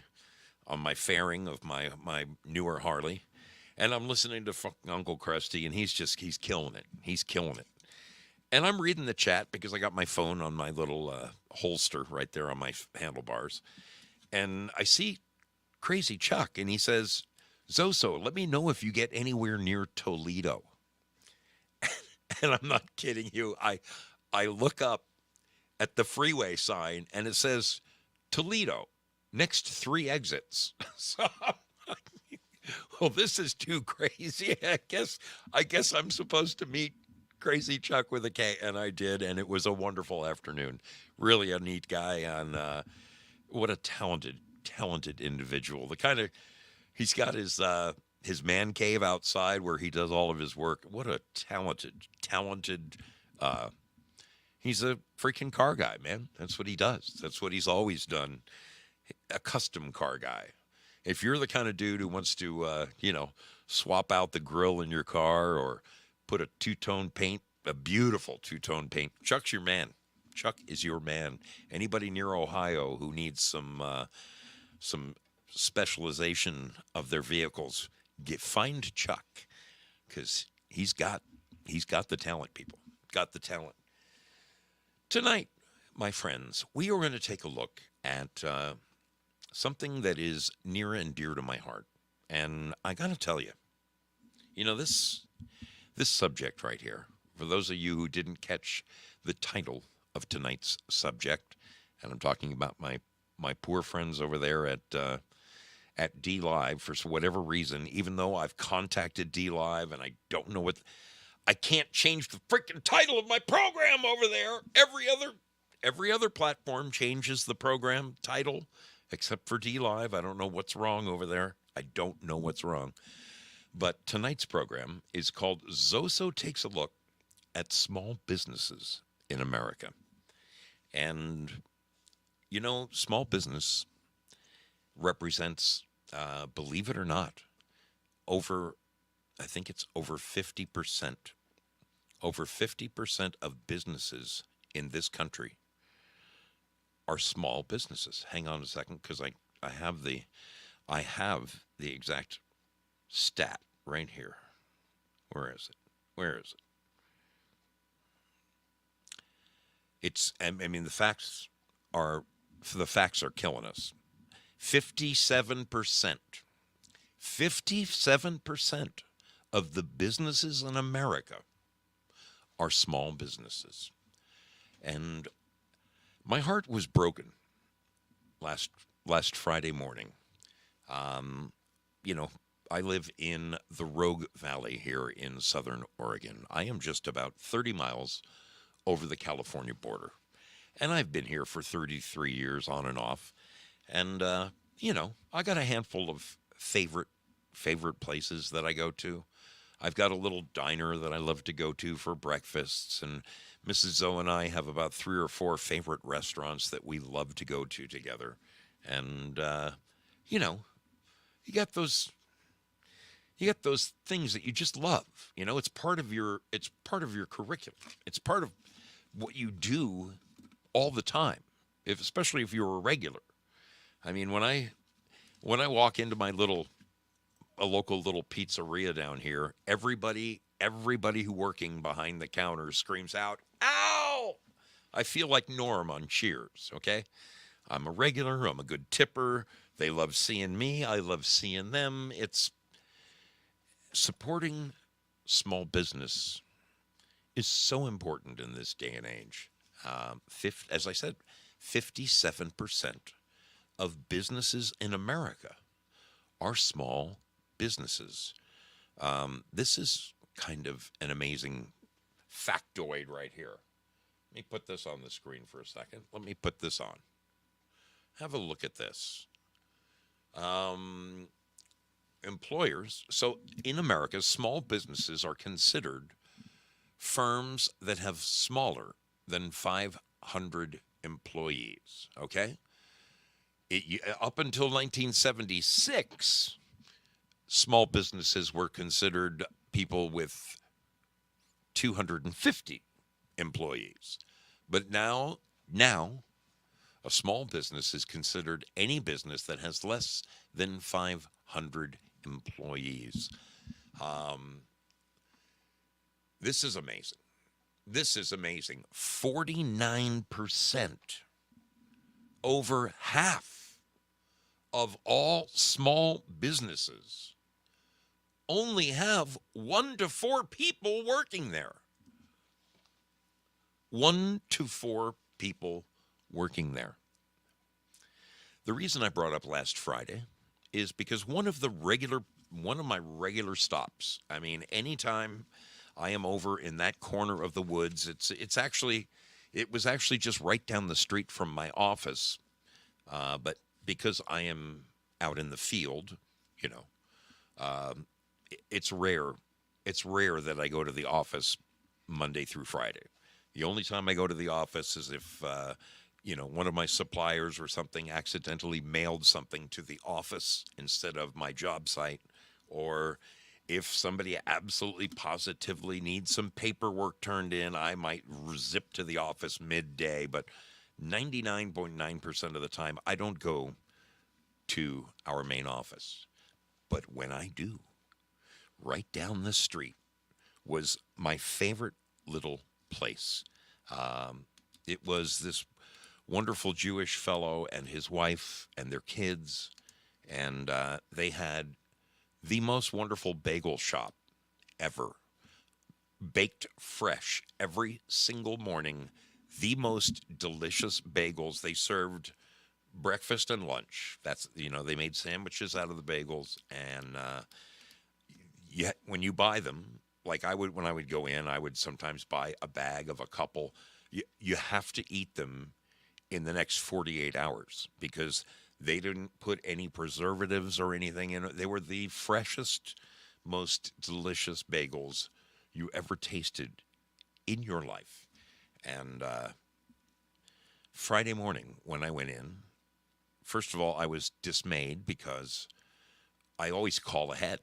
fairing of my newer Harley, and I'm listening to Uncle Krusty, and he's killing it. He's killing it. And I'm reading the chat because I got my phone on my little holster right there on my handlebars. And I see Crazy Chuck, and he says, Zoso, let me know if you get anywhere near Toledo. And I'm not kidding you. I look up at the freeway sign, and it says Toledo, next 3 exits. So I'm like, well, this is too crazy. I guess I'm supposed to meet Crazy Chuck with a K, and I did, and it was a wonderful afternoon. Really a neat guy, and what a talented individual. The kind of, he's got his man cave outside where he does all of his work. What a talented, he's a freaking car guy, man. That's what he does. That's what he's always done. A custom car guy. If you're the kind of dude who wants to, swap out the grill in your car or put a two-tone paint, a beautiful two-tone paint, Chuck's your man. Chuck is your man. Anybody near Ohio who needs some specialization of their vehicles, find Chuck, because he's got the talent, people. Got the talent. Tonight, my friends, we are going to take a look at something that is near and dear to my heart. And I got to tell you, this subject right here, for those of you who didn't catch the title of tonight's subject, and I'm talking about my poor friends over there at D Live for whatever reason, even though I've contacted D Live and I don't know I can't change the freaking title of my program over there. Every other platform changes the program title except for D Live. I don't know what's wrong over there. I don't know what's wrong. But tonight's program is called Zoso Takes a Look at Small Businesses in America. And, small business represents, believe it or not, I think it's over 50%. Over 50% of businesses in this country are small businesses. Hang on a second, because I have the exact stat right here. Where is it? The facts are killing us. 57% of the businesses in America are small businesses. And my heart was broken last Friday morning. I live in the Rogue Valley here in Southern Oregon. I am just about 30 miles over the California border. And I've been here for 33 years on and off. And, I got a handful of favorite places that I go to. I've got a little diner that I love to go to for breakfasts, and Mrs. Zoe and I have about 3 or 4 favorite restaurants that we love to go to together. And you know, you got those you got those things that you just love. It's part of your curriculum. It's part of what you do all the time. Especially if you're a regular. I mean, when I walk into a local little pizzeria down here, everybody who working behind the counter screams out, "Ow!" I feel like Norm on Cheers, okay? I'm a regular, I'm a good tipper. They love seeing me, I love seeing them. It's supporting small business is so important in this day and age. As I said, 57% of businesses in America are small businesses. This is kind of an amazing factoid right here. Let me put this on the screen for a second. Let me put this on. Have a look at this. Employers. So in America, small businesses are considered firms that have smaller than 500 employees. Okay? Up until 1976, small businesses were considered people with 250 employees. But now, a small business is considered any business that has less than 500 employees. This is amazing. This is amazing. 49%, over half of all small businesses only have 1 to 4 people working there. 1 to 4 people working there. The reason I brought up last Friday is because one of my regular stops. I mean, anytime I am over in that corner of the woods, it was actually just right down the street from my office. But because I am out in the field, it's rare. It's rare that I go to the office Monday through Friday. The only time I go to the office is if, one of my suppliers or something accidentally mailed something to the office instead of my job site, or if somebody absolutely positively needs some paperwork turned in, I might zip to the office midday. But 99.9% of the time, I don't go to our main office. But when I do, right down the street was my favorite little place. It was this wonderful Jewish fellow and his wife and their kids, and they had the most wonderful bagel shop ever. Baked fresh every single morning, the most delicious bagels. They served breakfast and lunch. They made sandwiches out of the bagels, and when you buy them, like when I would go in, I would sometimes buy a bag of a couple. You have to eat them in the next 48 hours because they didn't put any preservatives or anything in it. They were the freshest, most delicious bagels you ever tasted in your life. And Friday morning when I went in, first of all, I was dismayed because I always call ahead.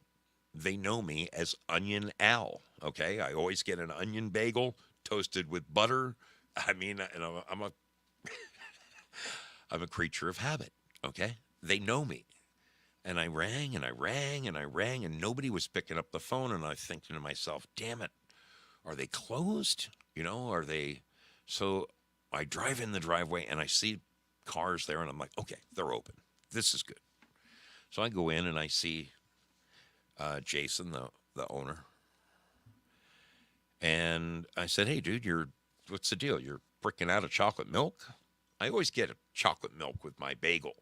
They know me as Onion Al, okay? I always get an onion bagel toasted with butter. I mean, I'm a creature of habit, okay? They know me. And I rang and I rang and I rang, and nobody was picking up the phone. And I was thinking to myself, damn it, are they closed? Are they? So I drive in the driveway and I see cars there, and I'm like, okay, they're open. This is good. So I go in and I see Jason, the owner. And I said, hey, dude, what's the deal? You're freaking out of chocolate milk? I always get a chocolate milk with my bagel.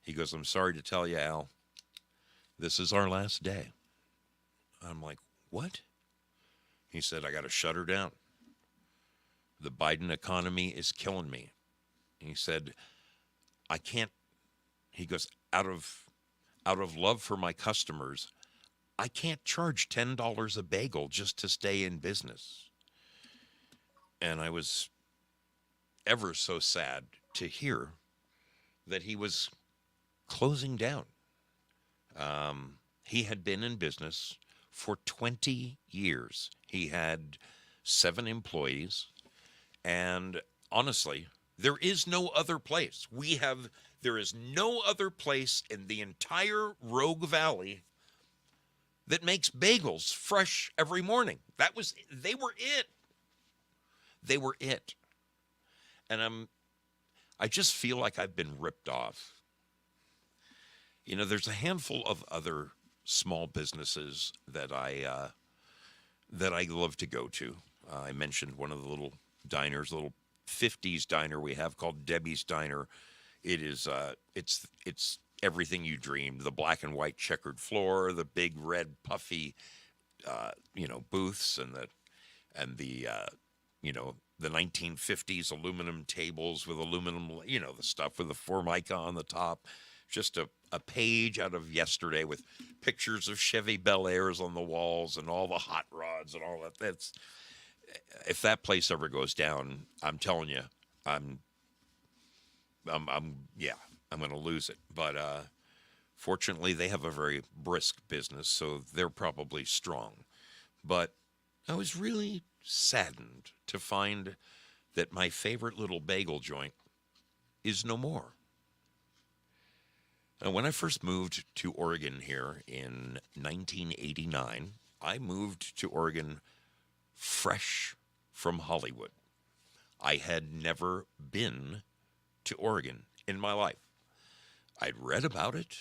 He goes, I'm sorry to tell you, Al, this is our last day. I'm like, what? He said, I got to shut her down. The Biden economy is killing me. He said, I can't. He goes, out of love for my customers, I can't charge $10 a bagel just to stay in business. And I was ever so sad to hear that he was closing down. He had been in business for 20 years. He had 7 employees. And honestly, there is no other place. There is no other place in the entire Rogue Valley that makes bagels fresh every morning. They were it. They were it. And I just feel like I've been ripped off. You know, there's a handful of other small businesses that I love to go to. I mentioned one of the little diners, little 50s diner we have called Debbie's Diner. It is it's everything you dreamed: the black and white checkered floor, the big red puffy booths, and the 1950s aluminum tables with aluminum, the stuff with the Formica on the top. Just a page out of yesterday with pictures of Chevy Bel Airs on the walls and all the hot rods and all that. If that place ever goes down, I'm telling you, I'm going to lose it. But fortunately, they have a very brisk business, so they're probably strong. But I was really saddened to find that my favorite little bagel joint is no more. And when I first moved to Oregon here in 1989, I moved to Oregon fresh from Hollywood. I had never been to Oregon in my life. I'd read about it.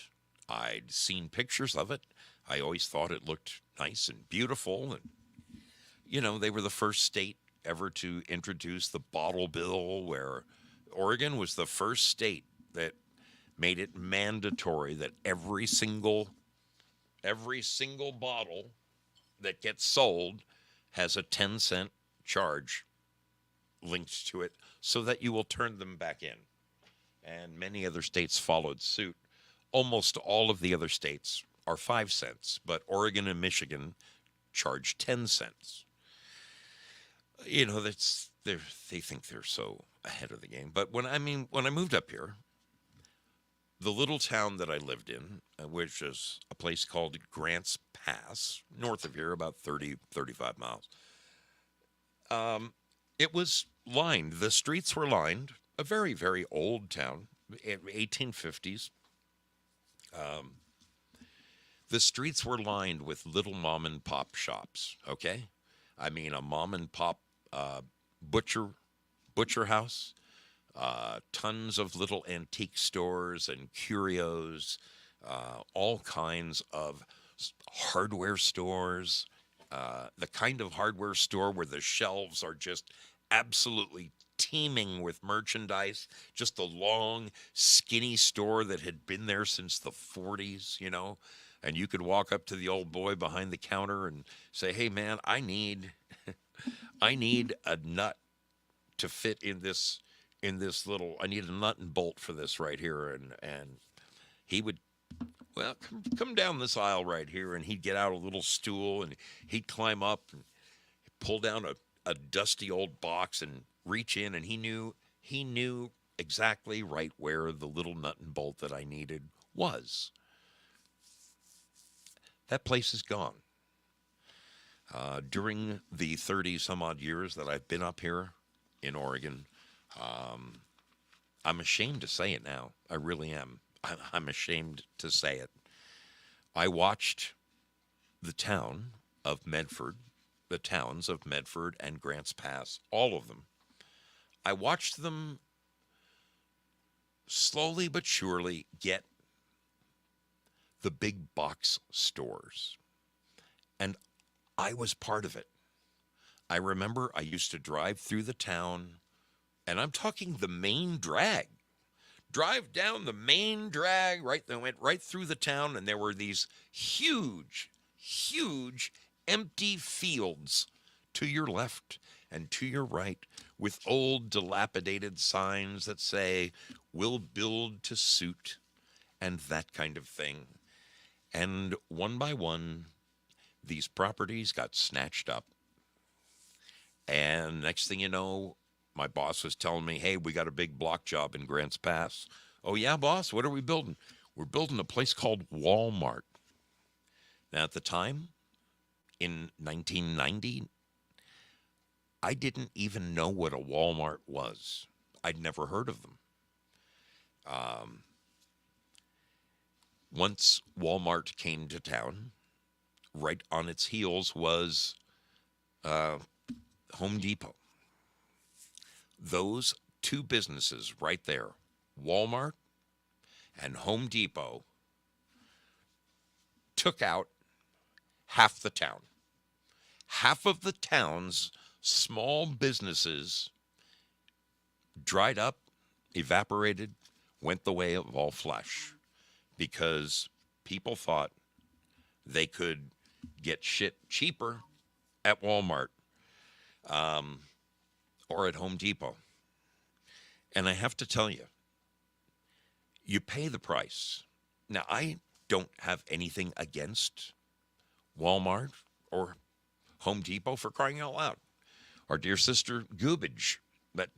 I'd seen pictures of it. I always thought it looked nice and beautiful. And, they were the first state ever to introduce the bottle bill, where Oregon was the first state that made it mandatory that every single bottle that gets sold has a 10-cent charge linked to it so that you will turn them back in. And many other states followed suit. Almost all of the other states are 5 cents, but Oregon and Michigan charge 10 cents. They think they're so ahead of the game. But when I moved up here, the little town that I lived in, which is a place called Grants Pass, north of here, about 35 miles, it was lined. The streets were lined. A very, very old town, 1850s. The streets were lined with little mom and pop shops, okay? I mean, a mom and pop butcher house, tons of little antique stores and curios, all kinds of hardware stores, the kind of hardware store where the shelves are just absolutely teeming with merchandise, just a long, skinny store that had been there since the 40s, and you could walk up to the old boy behind the counter and say, "Hey, man, I need a nut to fit in this little, I need a nut and bolt for this right here." And he would, well, come down this aisle right here, and he'd get out a little stool, and he'd climb up and pull down a dusty old box and reach in, and he knew exactly right where the little nut and bolt that I needed was. That place is gone. During the 30 some odd years that I've been up here in Oregon, I'm ashamed to say it now. I really am. I'm ashamed to say it. I watched the towns of Medford and Grants Pass, all of them. I watched them slowly but surely get the big box stores. And I was part of it. I remember I used to drive through the town, and I'm talking the main drag. Drive down the main drag, right? They went right through the town, and there were these huge, huge empty fields to your left and to your right, with old dilapidated signs that say, "We'll build to suit," and that kind of thing. And one by one, these properties got snatched up. And next thing you know, my boss was telling me, hey, we got a big block job in Grants Pass. Oh, yeah, boss? What are we building? We're building a place called Walmart. Now, at the time, in 1990, I didn't even know what a Walmart was. I'd never heard of them. Once Walmart came to town, right on its heels was Home Depot. Those two businesses right there, Walmart and Home Depot, took out half the town. Half of the town's small businesses dried up, evaporated, went the way of all flesh, because people thought they could get shit cheaper at Walmart or at Home Depot. And I have to tell you, you pay the price. Now, I don't have anything against Walmart or Home Depot, for crying out loud. Our dear sister Goobage, that,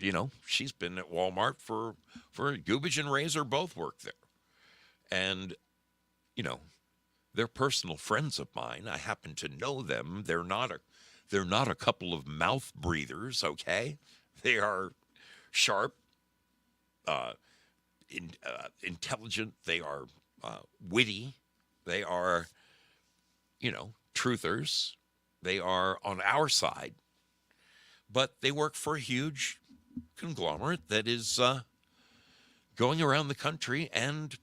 she's been at Walmart for Goobage and Razor both work there. And, they're personal friends of mine. I happen to know them. They're not a couple of mouth breathers, okay? They are sharp, intelligent. They are witty. They are, truthers. They are on our side. But they work for a huge conglomerate that is going around the country and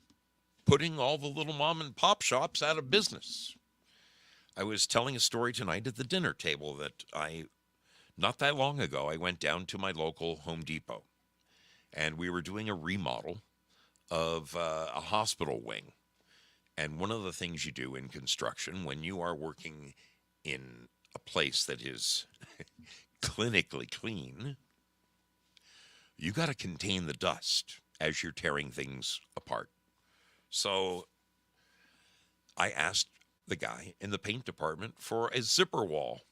putting all the little mom and pop shops out of business. I was telling a story tonight at the dinner table that not that long ago, I went down to my local Home Depot, and we were doing a remodel of a hospital wing. And one of the things you do in construction when you are working in a place that is clinically clean, you got to contain the dust as you're tearing things apart. So I asked the guy in the paint department for a zipper wall,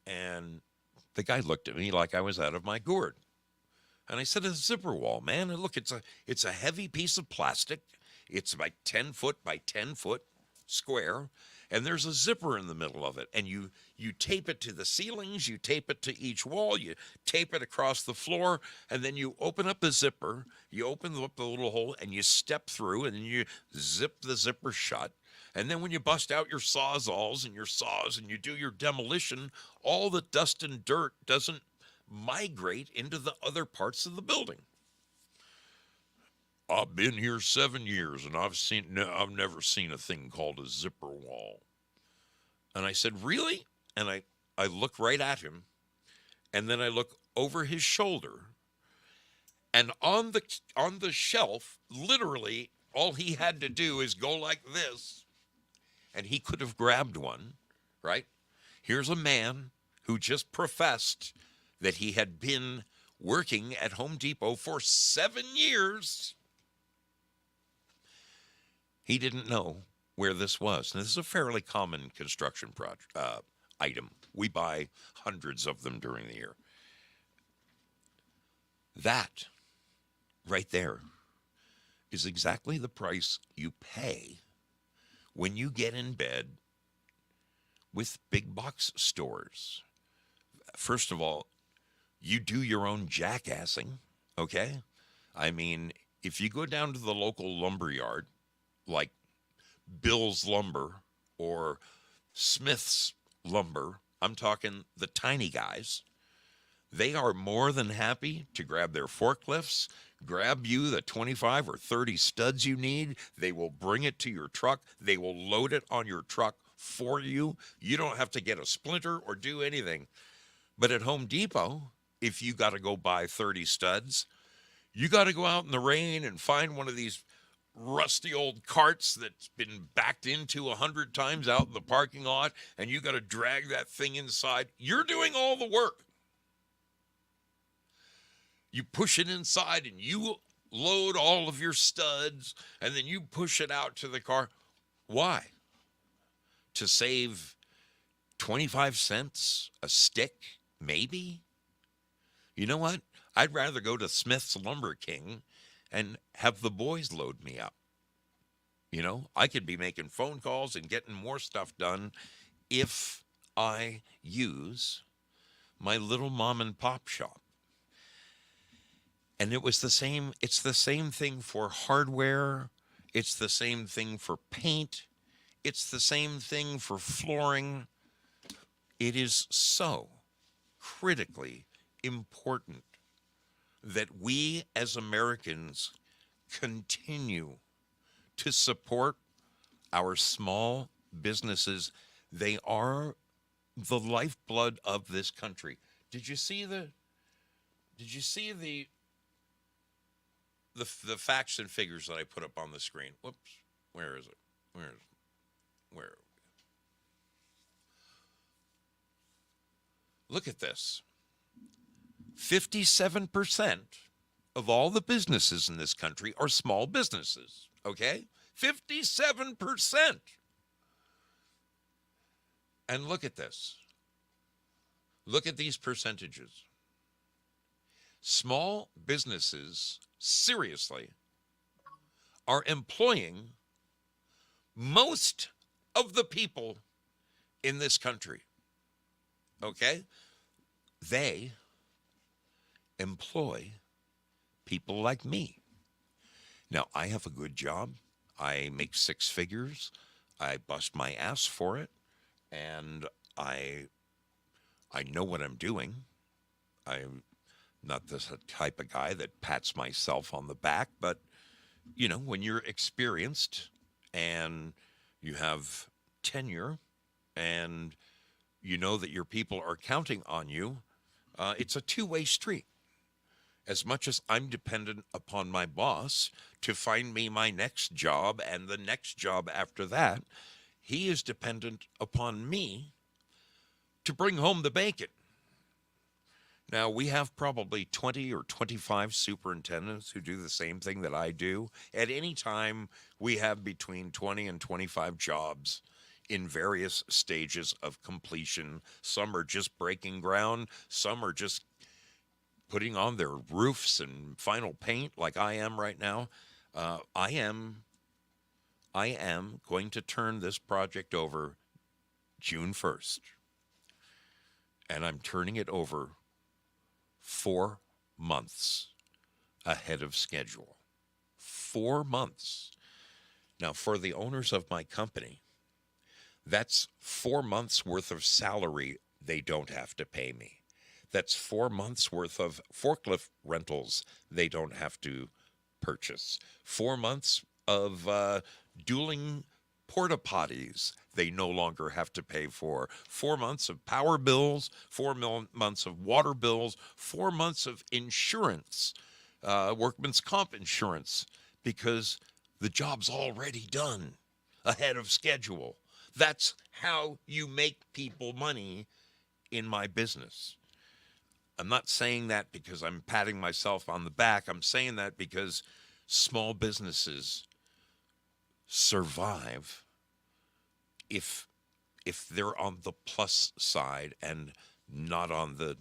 and the guy looked at me like I was out of my gourd. And I said, a zipper wall, man. And look, it's a heavy piece of plastic. It's about 10 foot by 10 foot square, and there's a zipper in the middle of it. And you tape it to the ceilings, you tape it to each wall, you tape it across the floor, and then you open up the zipper, you open up the little hole, and you step through, and then you zip the zipper shut. And then when you bust out your sawzalls and your saws and you do your demolition, all the dust and dirt doesn't migrate into the other parts of the building. I've been here 7 years, and I've never seen a thing called a zipper wall. And I said, really? And I look right at him, and then I look over his shoulder, and on the shelf, literally, all he had to do is go like this, and he could have grabbed one, right? Here's a man who just professed that he had been working at Home Depot for 7 years. He didn't know where this was. And this is a fairly common construction item. We buy hundreds of them during the year. That right there is exactly the price you pay when you get in bed with big box stores. First of all, you do your own jackassing, okay? I mean, if you go down to the local lumber yard, like Bill's Lumber or Smith's Lumber, I'm talking the tiny guys, they are more than happy to grab their forklifts, grab you the 25 or 30 studs you need. They will bring it to your truck. They will load it on your truck for you. You don't have to get a splinter or do anything. But at Home Depot, if you got to go buy 30 studs, you got to go out in the rain and find one of these rusty old carts that's been backed into 100 times out in the parking lot, and you got to drag that thing inside. You're doing all the work. You push it inside and you load all of your studs, and then you push it out to the car. Why? To save 25 cents a stick, maybe. You know what? I'd rather go to Smith's Lumber King and have the boys load me up. You know, I could be making phone calls and getting more stuff done if I use my little mom and pop shop. And it's the same thing for hardware. It's the same thing for paint. It's the same thing for flooring. It is so critically important that we as Americans continue to support our small businesses. They are the lifeblood of this country. Did you see the facts and figures that I put up on the screen? Whoops. Where is it? Where? Look at this. 57% of all the businesses in this country are small businesses, okay? 57%. And look at this. Look at these percentages. Small businesses, seriously, are employing most of the people in this country, okay? They employ people like me. Now, I have a good job. I make six figures. I bust my ass for it. And I know what I'm doing. I'm not the type of guy that pats myself on the back, but, you know, when you're experienced and you have tenure and you know that your people are counting on you, it's a two-way street. As much as I'm dependent upon my boss to find me my next job and the next job after that, he is dependent upon me to bring home the bacon. Now, we have probably 20 or 25 superintendents who do the same thing that I do. At any time, we have between 20 and 25 jobs in various stages of completion. Some are just breaking ground. Some are just putting on their roofs and final paint like I am right now. I am going to turn this project over June 1st. And I'm turning it over 4 months ahead of schedule. 4 months. Now, for the owners of my company, that's 4 months worth of salary they don't have to pay me. That's 4 months worth of forklift rentals they don't have to purchase. 4 months of dueling porta potties they no longer have to pay for. 4 months of power bills, 4 months of water bills, 4 months of insurance, workman's comp insurance, because the job's already done ahead of schedule. That's how you make people money in my business. I'm not saying that because I'm patting myself on the back. I'm saying that because small businesses survive if they're on the plus side and not on the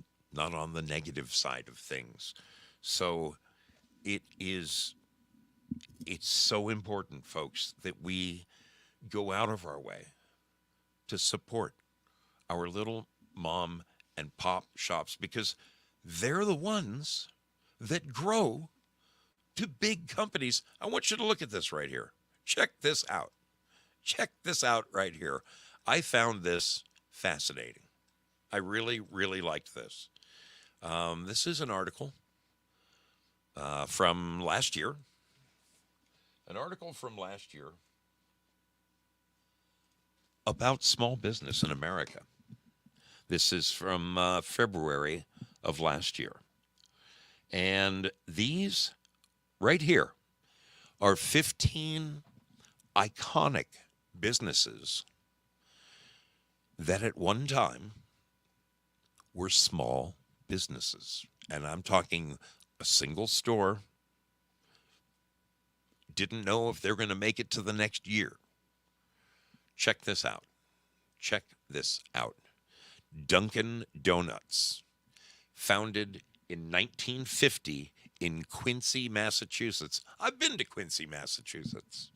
negative side of things. So it's so important, folks, that we go out of our way to support our little mom and pop shops, because they're the ones that grow to big companies. I want you to look at this right here. Check this out. Check this out right here. I found this fascinating. I really, really liked this. This is an article from last year. An article from last year about small business in America. This is from February of last year. And these right here are 15 iconic businesses that at one time were small businesses. And I'm talking a single store, didn't know if they're going to make it to the next year. Check this out. Check this out. Dunkin' Donuts, founded in 1950 in Quincy, Massachusetts. I've been to Quincy, Massachusetts.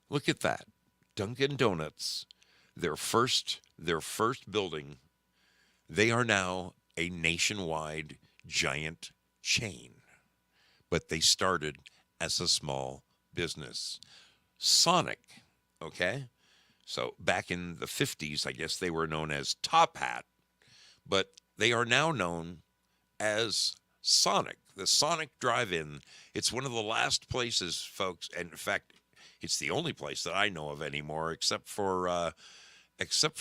Look at that. Dunkin' Donuts, their first building, they are now a nationwide giant chain. But they started as a small business. Sonic, okay? So back in the 50s, I guess they were known as Top Hat, but they are now known as Sonic, the Sonic Drive-In. It's one of the last places, folks, and in fact, it's the only place that I know of anymore, except for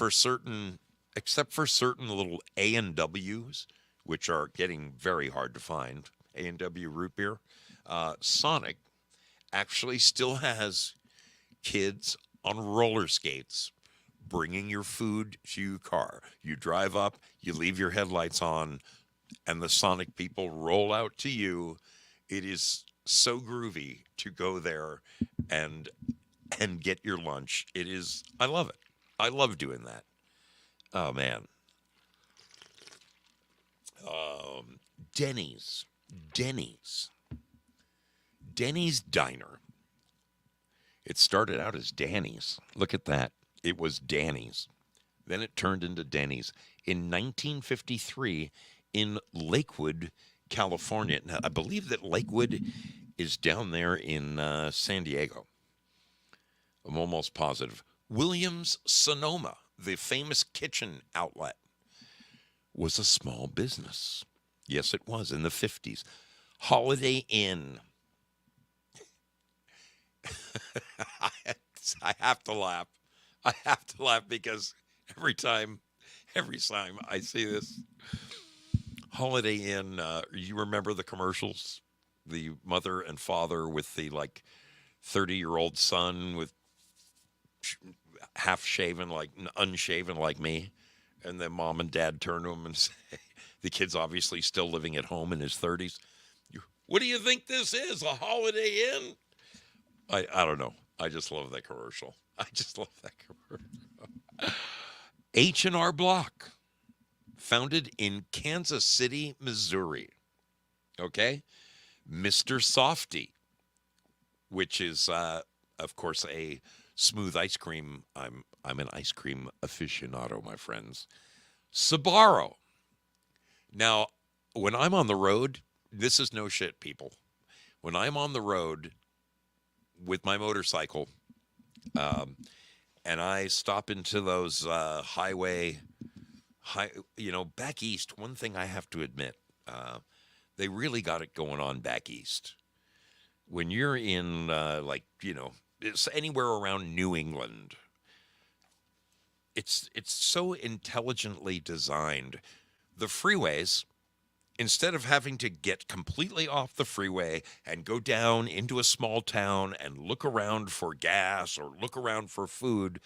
certain little A&Ws, which are getting very hard to find. A&W root beer. Sonic actually still has kids on roller skates bringing your food to your car. You drive up, you leave your headlights on, and the Sonic people roll out to you. It is so groovy to go there and get your lunch. I love it. I love doing that. Oh man. Denny's. Denny's Diner. It started out as Danny's. Look at that. It was Danny's. Then it turned into Denny's in 1953 in Lakewood, California. Now, I believe that Lakewood is down there in San Diego. I'm almost positive. Williams Sonoma, the famous kitchen outlet, was a small business. Yes, it was in the 50s. Holiday Inn. I have to laugh. I have to laugh because every time I see this Holiday Inn, you remember the commercials? The mother and father with the 30-year-old son with half shaven, unshaven like me. And then mom and dad turn to him and say, the kid's obviously still living at home in his 30s. What do you think this is, a Holiday Inn? I don't know. I just love that commercial. H&R Block, founded in Kansas City, Missouri. Okay? Mr. Softy, which is, of course, a smooth ice cream. I'm an ice cream aficionado, my friends. Sbarro. Now, when I'm on the road, this is no shit, people. When I'm on the road with my motorcycle, and I stop into those back east, one thing I have to admit, they really got it going on back east. When you're in, it's anywhere around New England, it's so intelligently designed. The freeways, instead of having to get completely off the freeway and go down into a small town and look around for gas or look around for food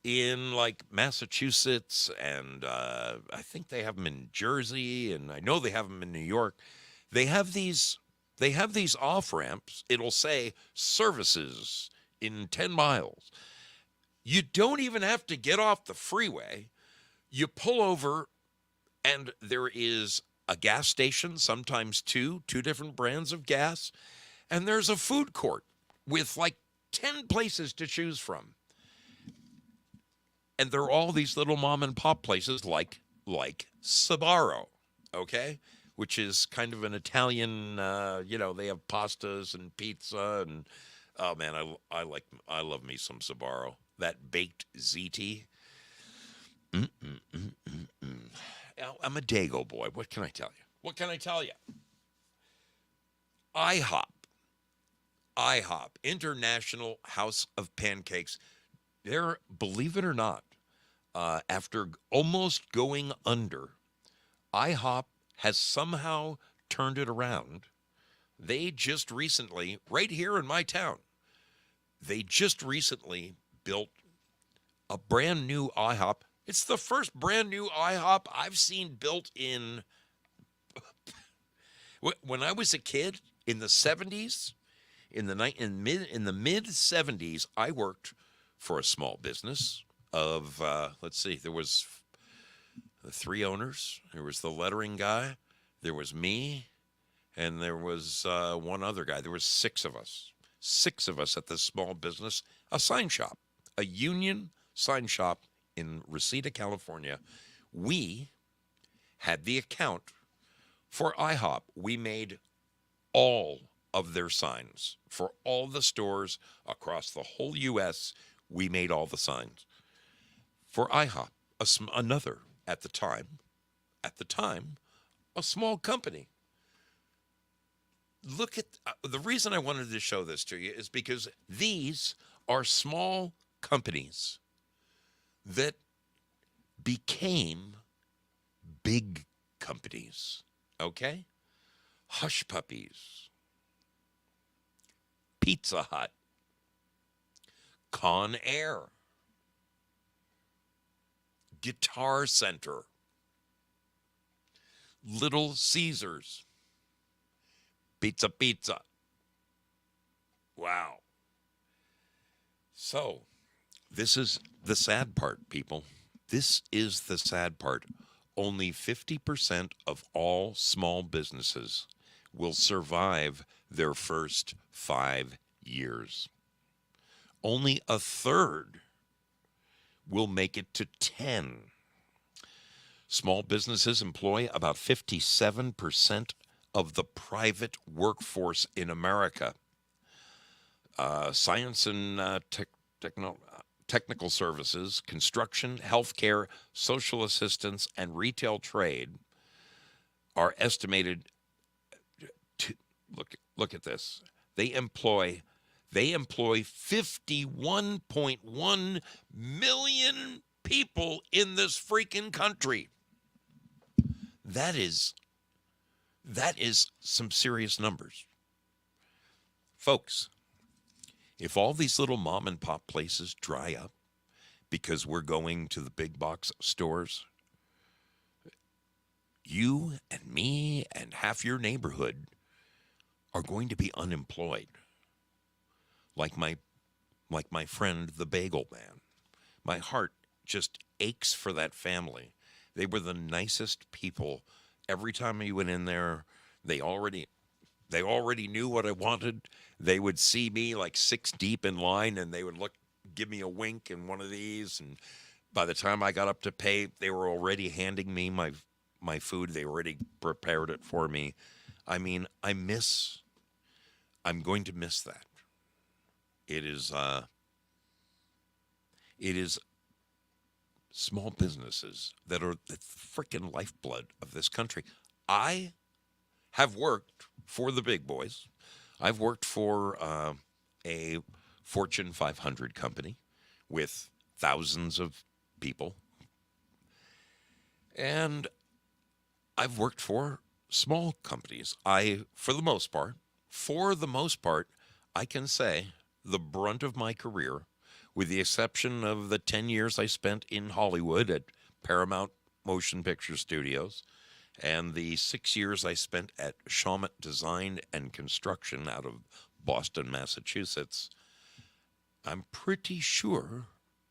in Massachusetts, and I think they have them in Jersey, and I know they have them in New York. They have these off ramps. It'll say services in 10 miles. You don't even have to get off the freeway. You pull over, and there is a gas station, sometimes two different brands of gas, and there's a food court with 10 places to choose from. And they're all these little mom and pop places like Sbarro, okay? Which is kind of an Italian, they have pastas and pizza, and oh man, I love me some Sbarro. That baked ziti. I'm a Dago boy. What can I tell you? IHOP, International House of Pancakes. They're, believe it or not, after almost going under, IHOP has somehow turned it around. They just recently, right here in my town, built a brand new IHOP. It's the first brand new IHOP I've seen built in. When I was a kid in the 70s, in the mid 70s, I worked for a small business of, there was the three owners. There was the lettering guy, there was me, and there was one other guy. There was six of us. Six of us at this small business, a sign shop, a union sign shop in Reseda, California. We had the account for IHOP. We made all of their signs for all the stores across the whole U.S. We made all the signs. For IHOP, another, at the time, a small company. Look at the reason I wanted to show this to you is because these are small companies that became big companies. Okay? Hush Puppies, Pizza Hut, Con Air, Guitar Center, Little Caesars, Pizza. Wow. So, this is the sad part, people. This is the sad part. Only 50% of all small businesses will survive their first 5 years. Only a third will make it to 10. Small businesses employ about 57% of the private workforce in America. Science and technical services, construction, healthcare, social assistance, and retail trade are estimated to look at this. They employ 51.1 million people in this freaking country. That is some serious numbers. Folks, if all these little mom and pop places dry up because we're going to the big box stores, you and me and half your neighborhood are going to be unemployed. Like my friend, the Bagel Man. My heart just aches for that family. They were the nicest people. Every time I went in there, they already knew what I wanted. They would see me like 6 deep in line, and they would give me a wink in one of these. And by the time I got up to pay, they were already handing me my food. They already prepared it for me. I mean, I'm going to miss that. It is small businesses that are the freaking lifeblood of this country. I have worked for the big boys. I've worked for a Fortune 500 company with thousands of people. And I've worked for small companies. For the most part, I can say the brunt of my career, with the exception of the 10 years I spent in Hollywood at Paramount Motion Picture Studios, and the 6 years I spent at Shawmut Design and Construction out of Boston, Massachusetts, I'm pretty sure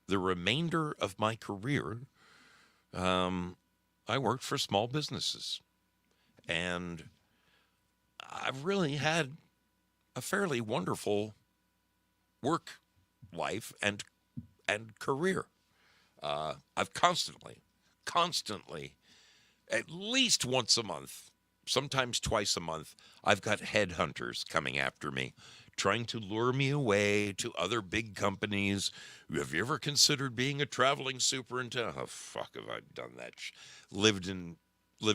the remainder of my career, I worked for small businesses. And I've really had a fairly wonderful work life and career. I've constantly, at least once a month, sometimes twice a month, I've got headhunters coming after me, trying to lure me away to other big companies. Have you ever considered being a traveling superintendent? Oh, fuck, have I done that? Lived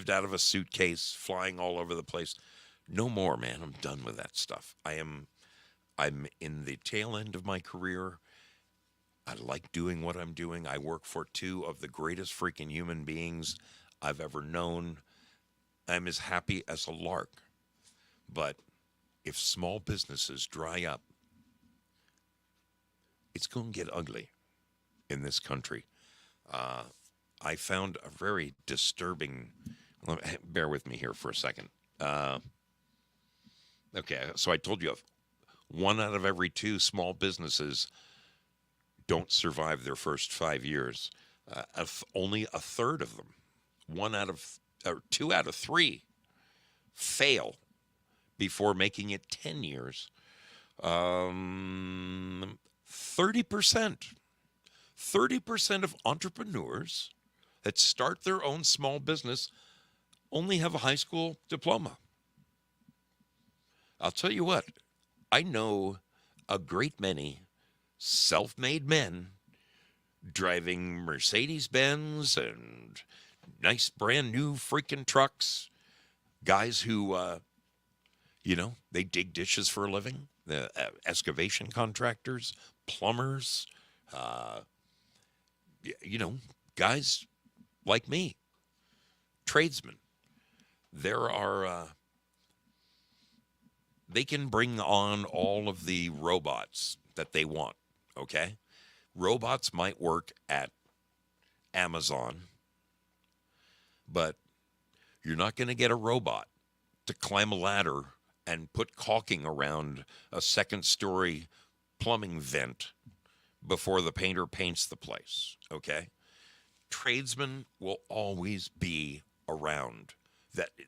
out of a suitcase, flying all over the place. No more, man. I'm done with that stuff. I'm in the tail end of my career. I like doing what I'm doing. I work for two of the greatest freaking human beings I've ever known. I'm as happy as a lark. But if small businesses dry up, it's going to get ugly in this country. I found a very disturbing... Bear with me here for a second. Okay, so I told you 1 out of every 2 small businesses don't survive their first 5 years. Only a third of them two out of three fail before making it 10 years. 30%. 30% of entrepreneurs that start their own small business only have a high school diploma. I'll tell you what, I know a great many self-made men driving Mercedes-Benz and nice brand new freaking trucks, guys who, they dig dishes for a living, the excavation contractors, plumbers, guys like me, tradesmen. They can bring on all of the robots that they want, okay? Robots might work at Amazon, but you're not going to get a robot to climb a ladder and put caulking around a second-story plumbing vent before the painter paints the place, okay? Tradesmen will always be around.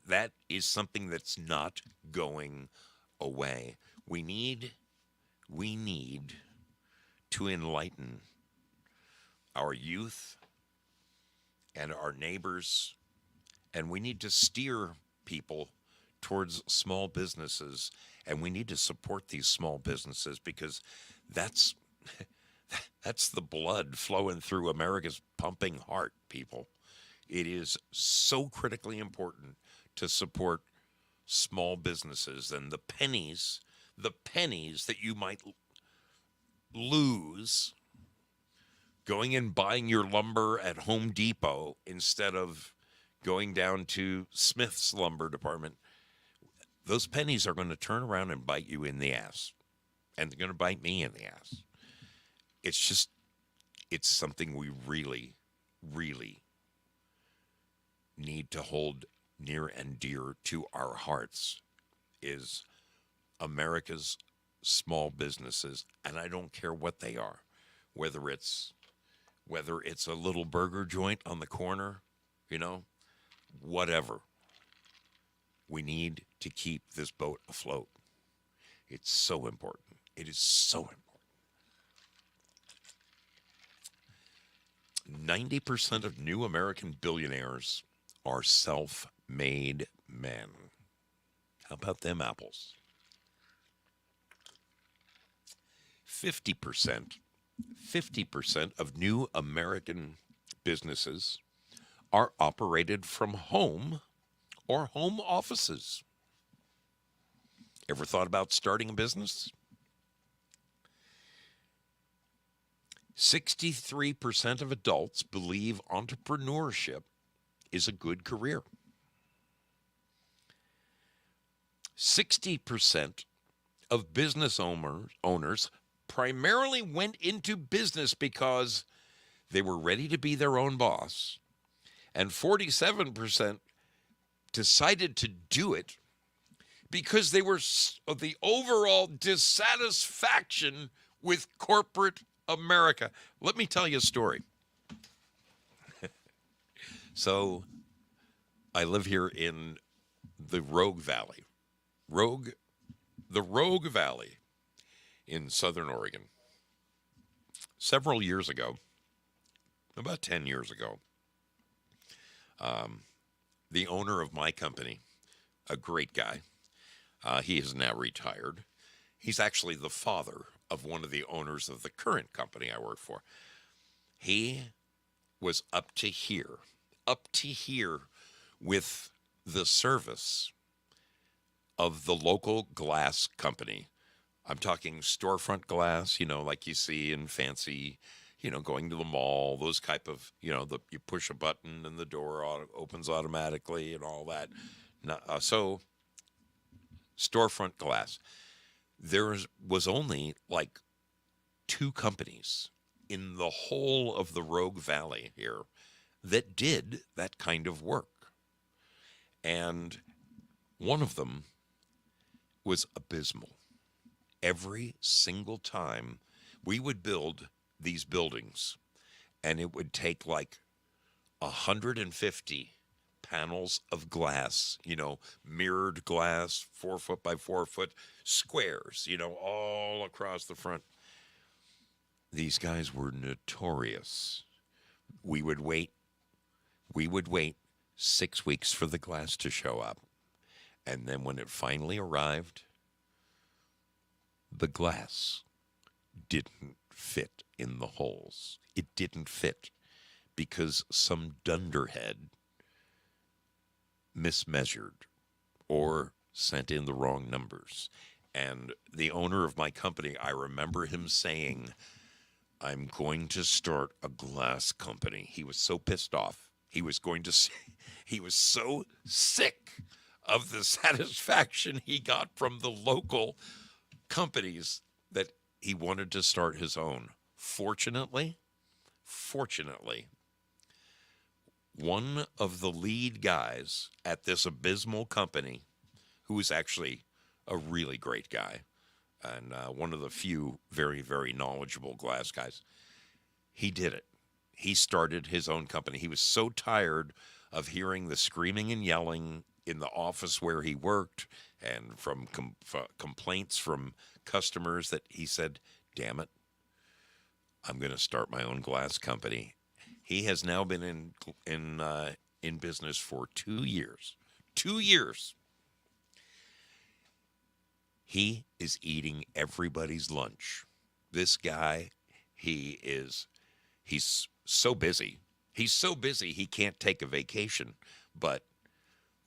That is something that's not going away. We need to enlighten our youth and our neighbors, and we need to steer people towards small businesses, and we need to support these small businesses because that's the blood flowing through America's pumping heart, people. It is so critically important to support small businesses, and the pennies that you might lose going and buying your lumber at Home Depot instead of going down to Smith's lumber department, those pennies are going to turn around and bite you in the ass, and they're going to bite me in the ass. It's something we really, really need to hold near and dear to our hearts, is America's small businesses, and I don't care what they are, whether it's a little burger joint on the corner, whatever. We need to keep this boat afloat. It's so important. It is so important. 90% of new American billionaires are self-made men. How about them apples? 50% of new American businesses are operated from home or home offices. Ever thought about starting a business? 63% of adults believe entrepreneurship is a good career. 60% of business owners primarily went into business because they were ready to be their own boss, and 47% decided to do it because they were of the overall dissatisfaction with corporate America. Let me tell you a story. So, I live here in the Rogue Valley. The Rogue Valley in Southern Oregon. Several years ago, about 10 years ago, the owner of my company, a great guy, he is now retired. He's actually the father of one of the owners of the current company I work for. He was up to here with the service of the local glass company. I'm talking storefront glass, like you see in fancy, going to the mall, those type of, you push a button and the door opens automatically and all that. So storefront glass. There was only like 2 companies in the whole of the Rogue Valley here that did that kind of work. And one of them was abysmal. Every single time we would build these buildings, and it would take like 150 panels of glass, mirrored glass, 4 foot by 4 foot squares, all across the front. These guys were notorious. We would wait. We would wait 6 weeks for the glass to show up. And then when it finally arrived, the glass didn't fit in the holes. It didn't fit because some dunderhead mismeasured or sent in the wrong numbers. And the owner of my company, I remember him saying, I'm going to start a glass company. He was so pissed off. He was so sick of the satisfaction he got from the local companies that he wanted to start his own. Fortunately, one of the lead guys at this abysmal company, who was actually a really great guy, and one of the few very, very knowledgeable glass guys, he did it. He started his own company. He was so tired of hearing the screaming and yelling in the office where he worked and from complaints from customers that he said, damn it, I'm going to start my own glass company. He has now been in business for 2 years. 2 years. He is eating everybody's lunch. This guy, he's so busy. He's so busy he can't take a vacation, but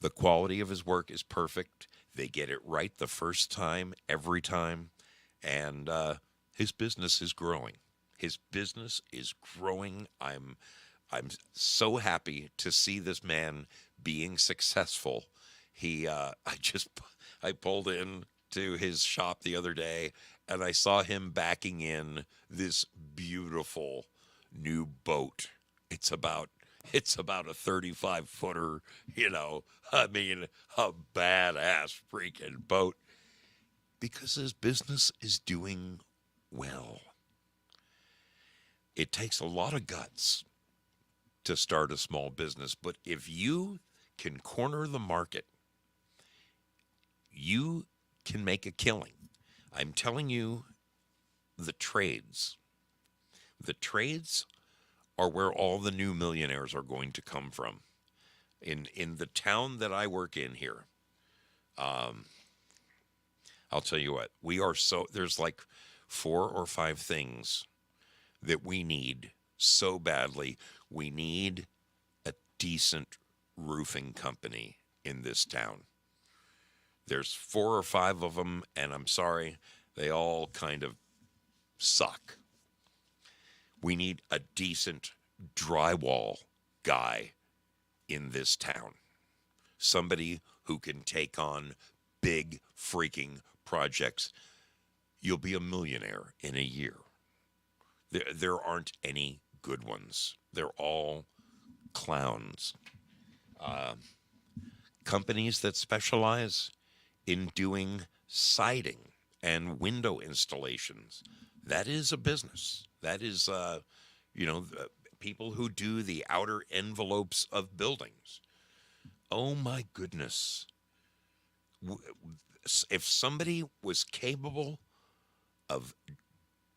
the quality of his work is perfect. They get it right the first time, every time, and his business is growing. His business is growing. I'm so happy to see this man being successful. I pulled in to his shop the other day and I saw him backing in this beautiful new boat. It's about a 35-footer, a badass freaking boat, because his business is doing well. It takes a lot of guts to start a small business, but if you can corner the market, you can make a killing. I'm telling you, the trades are where all the new millionaires are going to come from. In the town that I work in here, I'll tell you what, there's like 4 or 5 things that we need so badly. We need a decent roofing company in this town. There's 4 or 5 of them, and I'm sorry, they all kind of suck. We need a decent drywall guy in this town. Somebody who can take on big freaking projects. You'll be a millionaire in a year. There aren't any good ones. They're all clowns. Companies that specialize in doing siding and window installations. That is a business. That is, people who do the outer envelopes of buildings. Oh my goodness. If somebody was capable of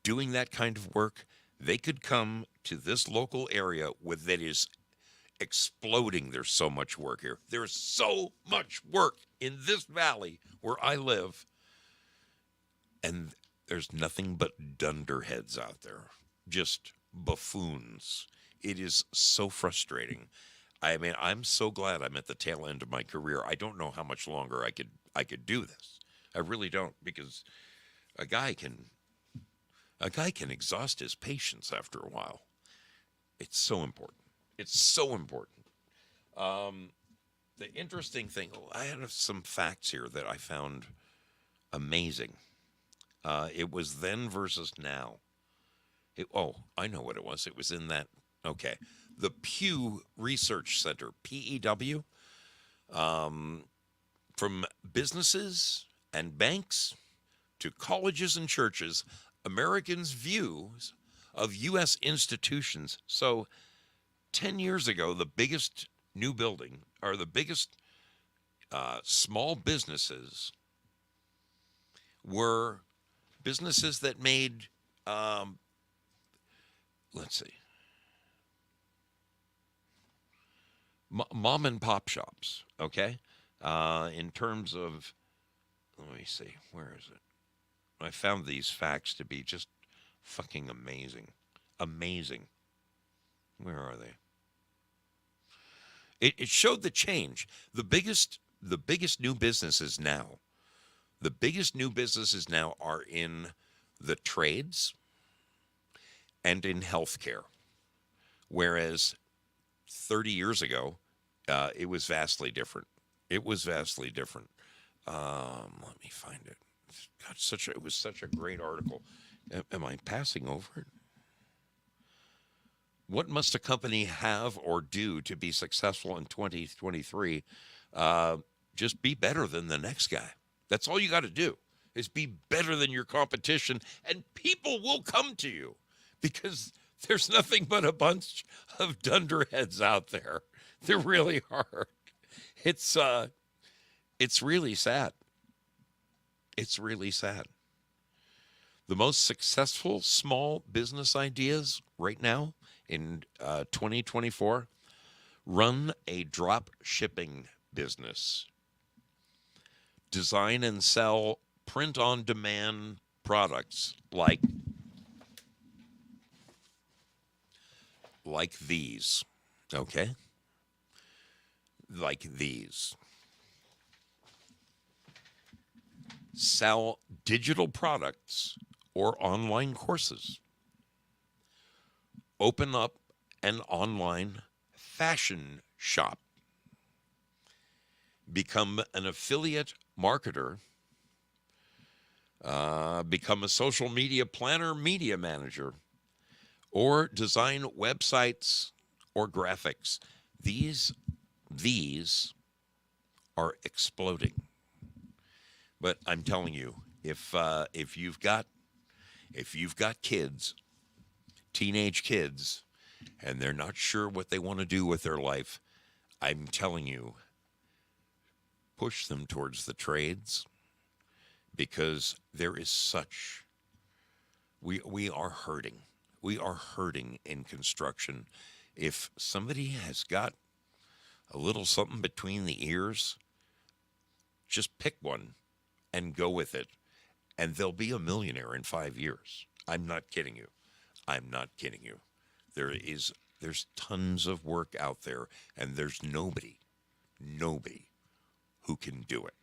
doing that kind of work, they could come to this local area that is exploding. There's so much work here. There's so much work in this valley where I live, and there's nothing but dunderheads out there, just buffoons. It is so frustrating. I mean, I'm so glad I'm at the tail end of my career. I don't know how much longer I could do this. I really don't, because a guy can exhaust his patience after a while. It's so important. It's so important. The interesting thing, I have some facts here that I found amazing. It was then versus now. I know what it was. It was in that, okay. The Pew Research Center, PEW, from businesses and banks to colleges and churches, Americans' views of U.S. institutions. So 10 years ago, the biggest new building or the biggest small businesses were businesses that made, let's see, mom and pop shops, okay? In terms of, let me see, where is it? I found these facts to be just fucking amazing. Amazing. Where are they? It showed the change. The biggest new businesses now, are in the trades and in healthcare, whereas 30 years ago, it was vastly different. It was vastly different. Let me find it. God, it was such a great article. Am I passing over it? What must a company have or do to be successful in 2023? Just be better than the next guy. That's all you got to do, is be better than your competition, and people will come to you because there's nothing but a bunch of dunderheads out there. There really are. It's really sad. It's really sad. The most successful small business ideas right now in 2024, run a drop shipping business. Design and sell print on demand products like these, okay? Like these. Sell digital products or online courses. Open up an online fashion shop. Become an affiliate marketer. Become a social media planner, media manager, or design websites or graphics. These are exploding. But I'm telling you, if you've got kids, teenage kids, and they're not sure what they want to do with their life, I'm telling you, push them towards the trades, because there is such, we are hurting. We are hurting in construction. If somebody has got a little something between the ears, just pick one and go with it, and they'll be a millionaire in 5 years. I'm not kidding you. I'm not kidding you. There's tons of work out there, and there's nobody who can do it.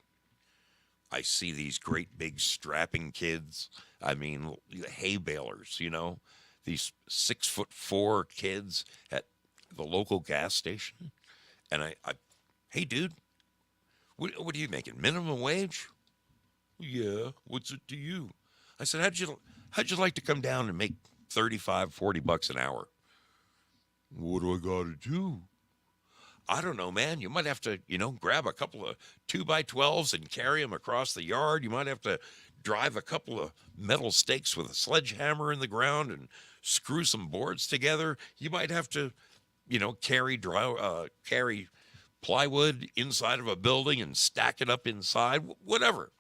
I see these great big strapping kids. I mean, hay balers, these 6'4" kids at the local gas station. And I hey, dude, what are you making? Minimum wage? Yeah. What's it to you? I said, how'd you like to come down and make $35-40 an hour? What do I got to do? I don't know, man. You might have to, grab a couple of 2x12s and carry them across the yard. You might have to drive a couple of metal stakes with a sledgehammer in the ground and screw some boards together. You might have to, carry plywood inside of a building and stack it up inside, whatever.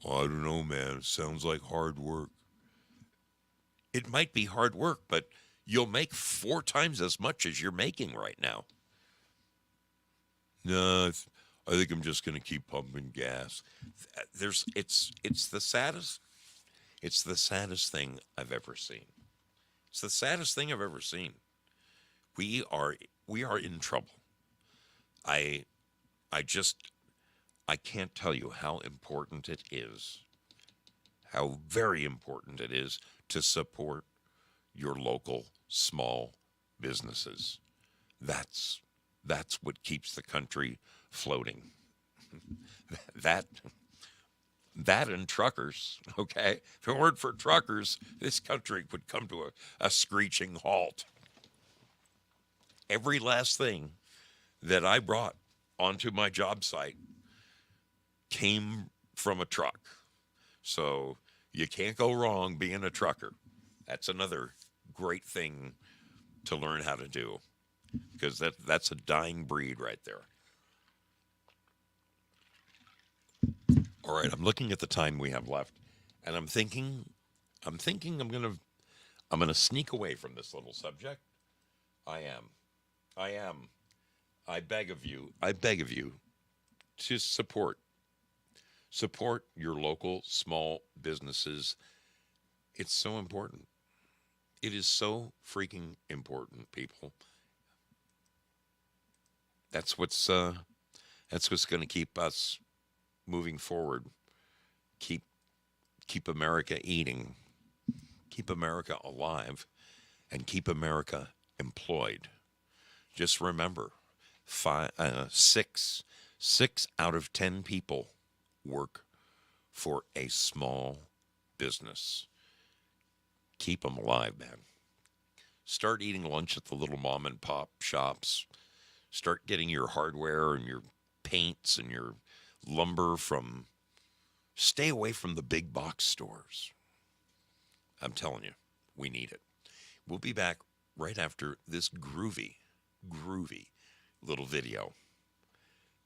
I don't know, man. It sounds like hard work. It might be hard work, but you'll make 4 times as much as you're making right now. No, I think I'm just going to keep pumping gas. It's the saddest thing I've ever seen. It's the saddest thing I've ever seen. We are in trouble. I can't tell you how important it is, how very important it is to support your local small businesses. That's what keeps the country floating. that and truckers, okay? If it weren't for truckers, this country would come to a screeching halt. Every last thing that I brought onto my job site came from a truck. So you can't go wrong being a trucker. That's another great thing to learn how to do. because that's a dying breed right there. All right, I'm looking at the time we have left, and I'm thinking I'm gonna sneak away from this little subject. I am. I beg of you. I beg of you to support your local small businesses. It's so important. It is so freaking important, people. That's what's going to keep us moving forward. Keep America eating. Keep America alive, and keep America employed. Just remember, six out of 10 people work for a small business. Keep them alive, man. Start eating lunch at the little mom and pop shops. Start getting your hardware and your paints and your lumber from. Stay away from the big box stores. I'm telling you, we need it. We'll be back right after this groovy little video,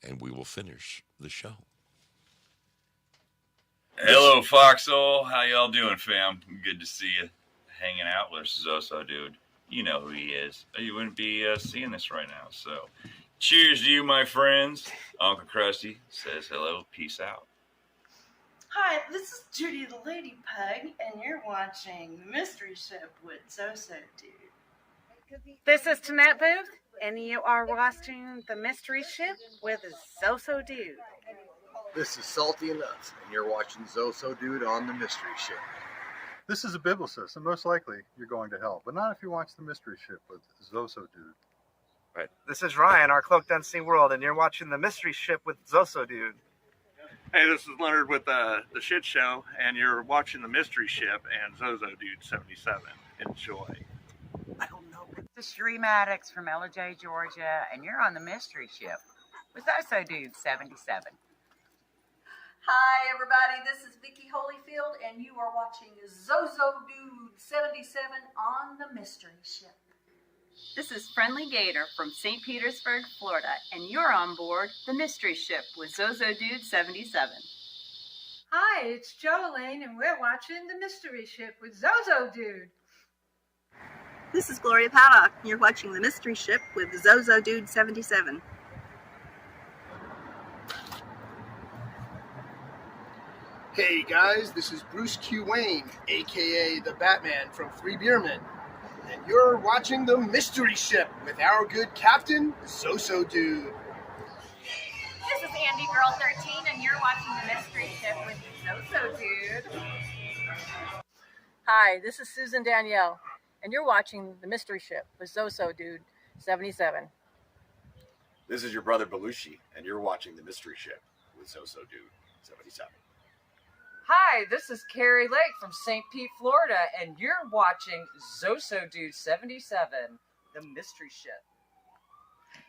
and we will finish the show. Hello, Foxhole. How y'all doing, fam? Good to see you hanging out with Zoso, dude. You know who he is. You wouldn't be seeing this right now. So, cheers to you, my friends. Uncle Krusty says hello. Peace out. Hi, this is Judy the Lady Pug, and you're watching The Mystery Ship with Zoso, dude. This is Tanette Booth, and you are watching The Mystery Ship with Zoso Dude. This is Salty and Nuts, and you're watching Zoso Dude on The Mystery Ship. This is a biblicist, and most likely you're going to hell, but not if you watch The Mystery Ship with Zoso Dude. Right. This is Ryan, our Cloaked Unseen World, and you're watching The Mystery Ship with Zoso Dude. Hey, this is Leonard with the Shit Show, and you're watching The Mystery Ship and Zoso Dude 77. Enjoy. This is Sheree Maddox from LJ, Georgia, and you're on The Mystery Ship with Zoso Dude 77. Hi, everybody. This is Vicki Holyfield, and you are watching Zoso Dude 77 on The Mystery Ship. This is Friendly Gator from St. Petersburg, Florida, and you're on board The Mystery Ship with Zoso Dude 77. Hi, it's Jo Elaine, and we're watching The Mystery Ship with Zoso Dude. This is Gloria Paddock, and you're watching The Mystery Ship with Zoso Dude 77. Hey guys, this is Bruce Q. Wayne, aka the Batman from Three Beermen, and you're watching The Mystery Ship with our good captain, Zoso Dude. This is Andy Girl 13, and you're watching The Mystery Ship with Zoso Dude. Hi, this is Susan Danielle, and you're watching The Mystery Ship with Zoso Dude 77. This is your brother Belushi, and you're watching The Mystery Ship with Zoso Dude 77. Hi, this is Carrie Lake from St. Pete, Florida, and you're watching Zoso Dude 77, The Mystery Ship.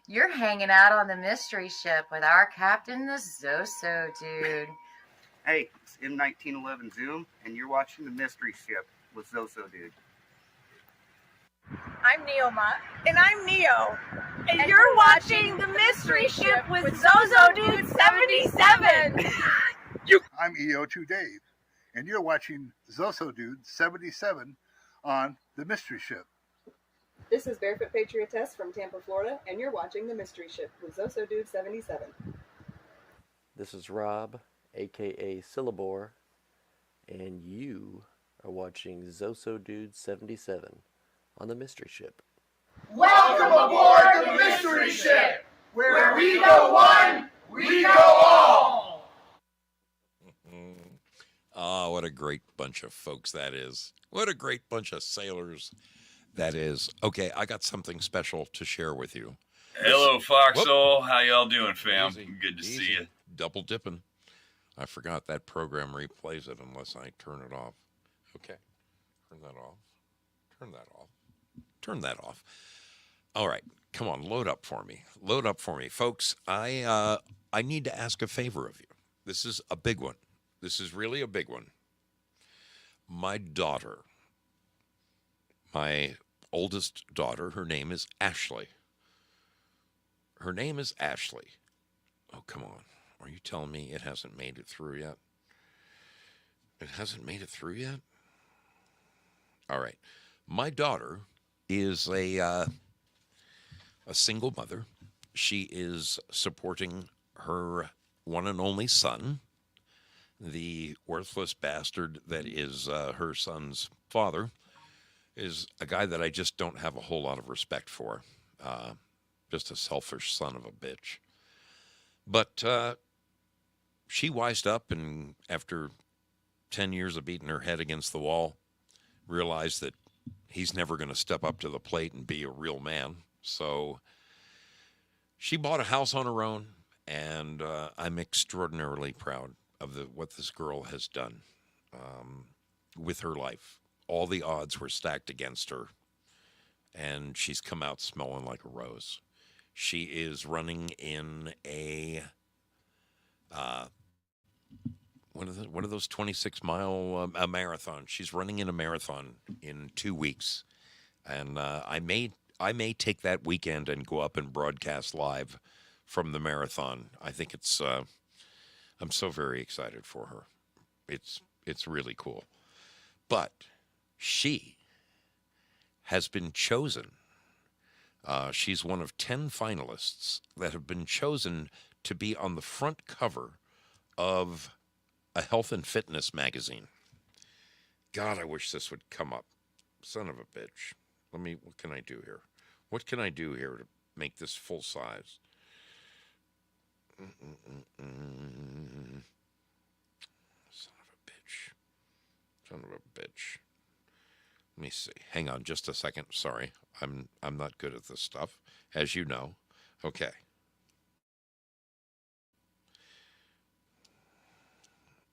You're hanging out on The Mystery Ship with our captain, the Zoso Dude. Hey, it's M1911 Zoom, and you're watching The Mystery Ship with Zoso Dude. I'm Neoma. And I'm Neo. And you're watching The Mystery Ship with Zoso Dude 77. I'm EO2 Dave, and you're watching Zoso Dude 77 on The Mystery Ship. This is Barefoot Patriotess from Tampa, Florida, and you're watching The Mystery Ship with Zoso Dude 77. This is Rob, aka Syllabore, and you are watching Zoso Dude 77 on The Mystery Ship. Welcome aboard The Mystery Ship, where we go one, we go all. Oh, what a great bunch of folks that is. What a great bunch of sailors that is. Okay, I got something special to share with you. Hello, Foxhole. How y'all doing, fam? Good to see you. Double dipping. I forgot that program replays it unless I turn it off. Okay. Turn that off. Turn that off. Turn that off. All right. Come on, load up for me. Load up for me. Folks, I need to ask a favor of you. This is a big one. This is really a big one. My daughter, my oldest daughter, her name is Ashley. Her name is Ashley. Oh, come on. Are you telling me it hasn't made it through yet? It hasn't made it through yet? All right. My daughter is a single mother. She is supporting her one and only son, the worthless bastard that is her son's father, is a guy that I just don't have a whole lot of respect for. Just a selfish son of a bitch. But she wised up, and after 10 years of beating her head against the wall, realized that he's never going to step up to the plate and be a real man. So she bought a house on her own, and I'm extraordinarily proud of what this girl has done with her life. All the odds were stacked against her, and she's come out smelling like a rose. She is running in a one of those 26-mile a marathon. She's running in a marathon in 2 weeks, and I may take that weekend and go up and broadcast live from the marathon. I think it's I'm so very excited for her. It's really cool. But she has been chosen. She's one of 10 finalists that have been chosen to be on the front cover of a health and fitness magazine. God, I wish this would come up. Son of a bitch. What can I do here? What can I do here to make this full size? Son of a bitch. Son of a bitch. Let me see. Hang on just a second. Sorry. I'm not good at this stuff, as you know. Okay.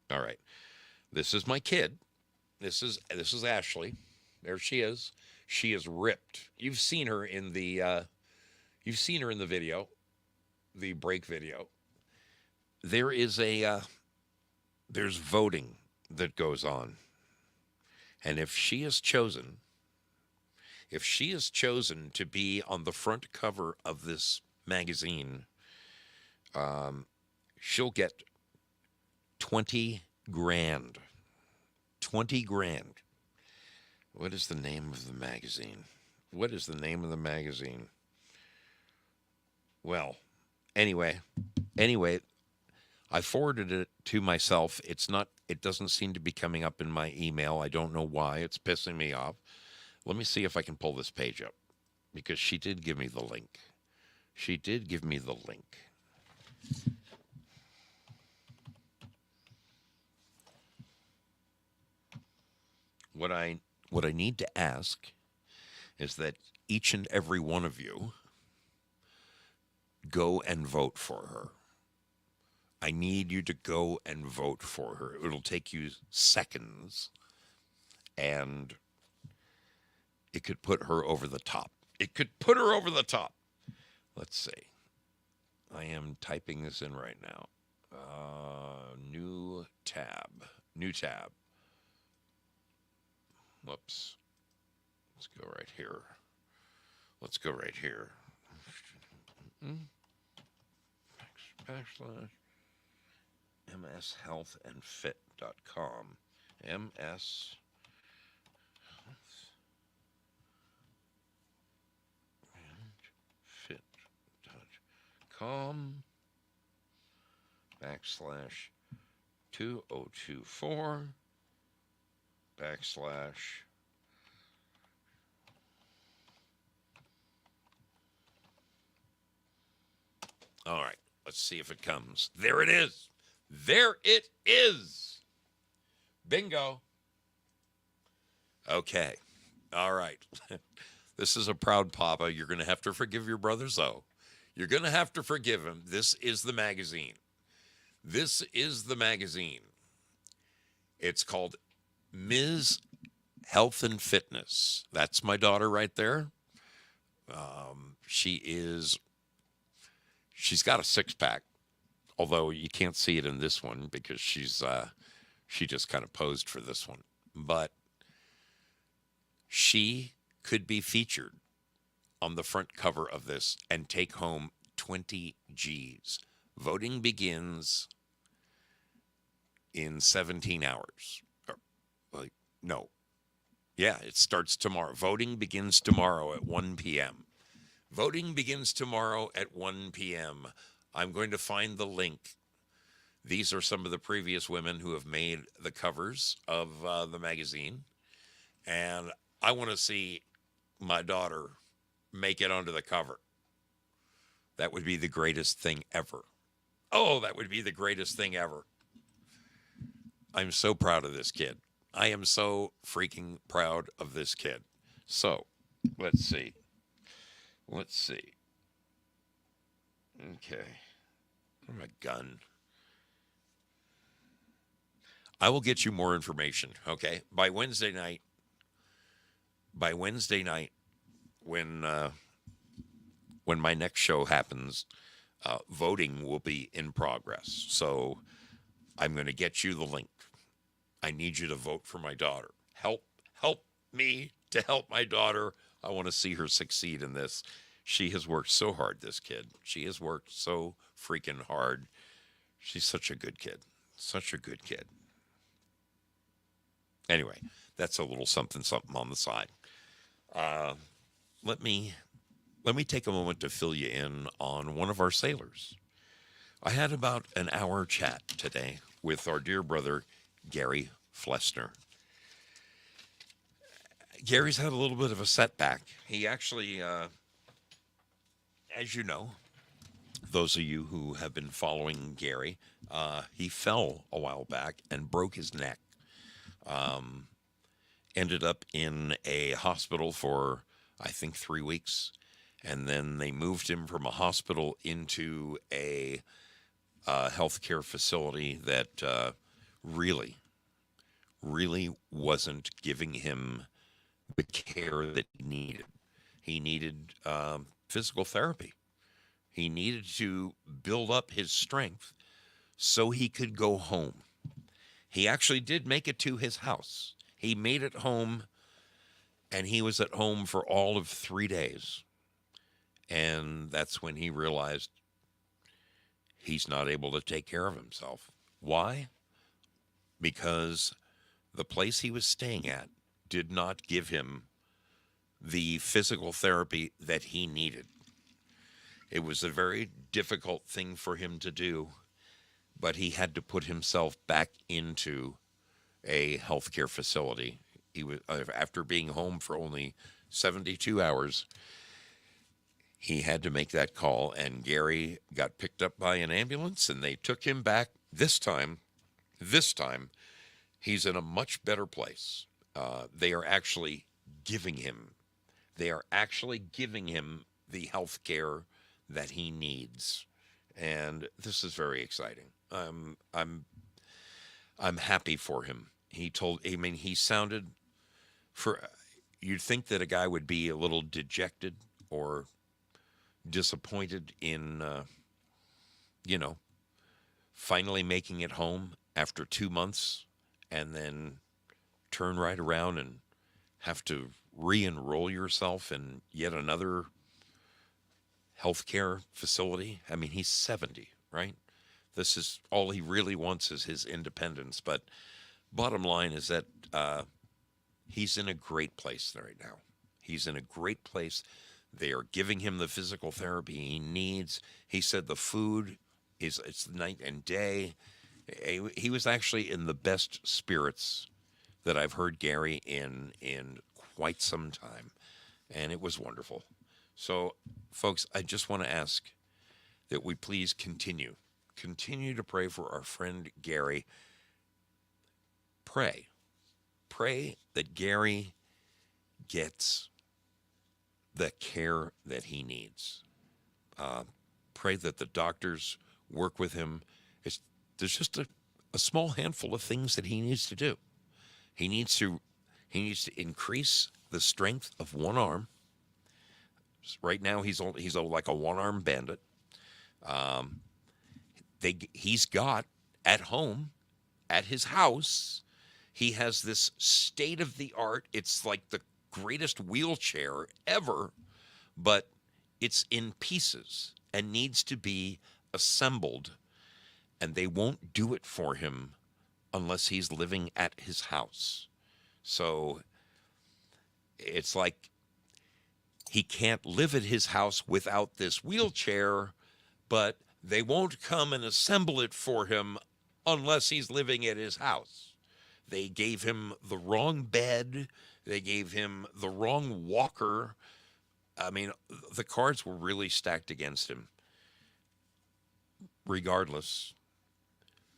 All right. This is my kid. This is Ashley. There she is. She is ripped. You've seen her in the video, the break video. There is there's voting that goes on. And if she is chosen to be on the front cover of this magazine, she'll get 20 grand. 20 grand. What is the name of the magazine? What is the name of the magazine? Well, anyway, I forwarded it to myself. It doesn't seem to be coming up in my email. I don't know why. It's pissing me off. Let me see if I can pull this page up, because she did give me the link. She did give me the link. What I need to ask is that each and every one of you go and vote for her. I need you to go and vote for her. It'll take you seconds, and it could put her over the top. It could put her over the top. Let's see. I am typing this in right now. New tab. Whoops. Let's go right here. Backslash mshealthandfit.com. mshealthandfit.com backslash 2024 backslash all right, let's see if it comes. There it is. There it is. Bingo. Okay. All right. This is a proud papa. You're going to have to forgive your brother Zoe. You're going to have to forgive him. This is the magazine. It's called Ms. Health and Fitness. That's my daughter right there. She's got a six-pack, although you can't see it in this one because she just kind of posed for this one. But she could be featured on the front cover of this and take home 20 G's. Voting begins in 17 hours. Like, no. Yeah, it starts tomorrow. Voting begins tomorrow at 1 p.m. Voting begins tomorrow at 1 p.m. I'm going to find the link. These are some of the previous women who have made the covers of the magazine. And I want to see my daughter make it onto the cover. That would be the greatest thing ever. Oh, that would be the greatest thing ever. I'm so proud of this kid. I am so freaking proud of this kid. So, let's see. Okay. I'm a gun. I will get you more information, okay? By Wednesday night, when my next show happens, voting will be in progress. So I'm going to get you the link. I need you to vote for my daughter. Help me to help my daughter. I want to see her succeed in this. She has worked so hard, this kid. She has worked so freaking hard. She's such a good kid. Such a good kid. Anyway, that's a little something on the side. Let me take a moment to fill you in on one of our sailors. I had about an hour chat today with our dear brother, Gary Flessner. Gary's had a little bit of a setback. He actually, as you know, those of you who have been following Gary, he fell a while back and broke his neck. Ended up in a hospital for, I think, 3 weeks. And then they moved him from a hospital into a healthcare facility that really wasn't giving him the care that he needed. He needed physical therapy. He needed to build up his strength so he could go home. He actually did make it to his house. He made it home, and he was at home for all of 3 days. And that's when he realized he's not able to take care of himself. Why? Because the place he was staying at did not give him the physical therapy that he needed. It was a very difficult thing for him to do, but he had to put himself back into a healthcare facility. He was, after being home for only 72 hours, he had to make that call, and Gary got picked up by an ambulance, and they took him back. This time, he's in a much better place. They are actually giving him the health care that he needs, and this is very exciting. I'm happy for him. He sounded, you'd think that a guy would be a little dejected or disappointed in, finally making it home after 2 months and then turn right around and have to re-enroll yourself in yet another healthcare facility. I mean, he's 70, right? This is all he really wants is his independence. But bottom line is that he's in a great place right now. He's in a great place. They are giving him the physical therapy he needs. He said the food it's night and day. He was actually in the best spirits that I've heard Gary in quite some time, and it was wonderful. So, folks, I just want to ask that we please continue to pray for our friend Gary. Pray that Gary gets the care that he needs. Pray that the doctors work with him. There's just a small handful of things that he needs to do. He needs to increase the strength of one arm. Right now, he's like a one-arm bandit. He's got at home, at his house, he has this state-of-the-art. It's like the greatest wheelchair ever, but it's in pieces and needs to be assembled, and they won't do it for him unless he's living at his house. So it's like he can't live at his house without this wheelchair, but they won't come and assemble it for him unless he's living at his house. They gave him the wrong bed. They gave him the wrong walker. I mean, the cards were really stacked against him. Regardless,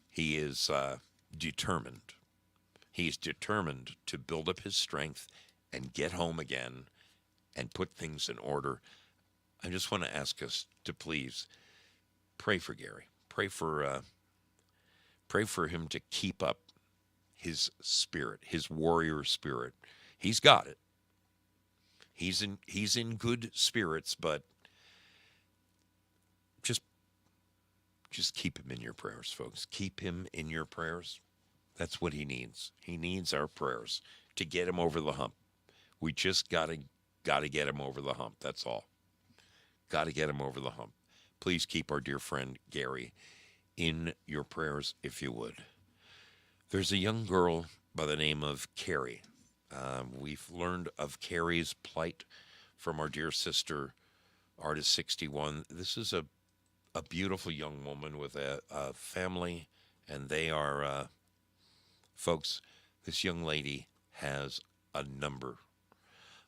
he is determined. He's determined to build up his strength and get home again and put things in order. I just want to ask us to please pray for Gary. Pray for him to keep up his spirit, his warrior spirit. He's got it. He's in good spirits, but just keep him in your prayers, folks. Keep him in your prayers. That's what he needs. He needs our prayers to get him over the hump. We just gotta get him over the hump. That's all. Gotta get him over the hump. Please keep our dear friend Gary in your prayers, if you would. There's a young girl by the name of Carrie. We've learned of Carrie's plight from our dear sister, Artist 61. This is a beautiful young woman with a family, and they are, folks, this young lady has a number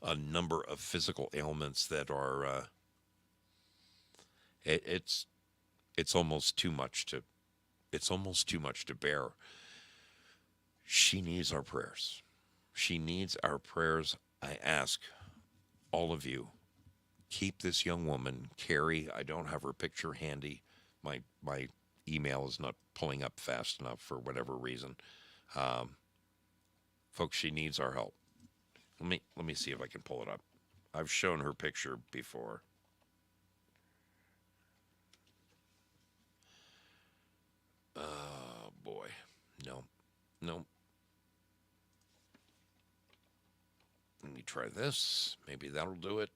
of physical ailments that are, it's almost too much to bear. She needs our prayers. She needs our prayers. I ask all of you, keep this young woman, Carrie. I don't have her picture handy. My email is not pulling up fast enough for whatever reason. Folks, she needs our help. Let me see if I can pull it up. I've shown her picture before. Oh boy. No. Let me try this. Maybe that'll do it.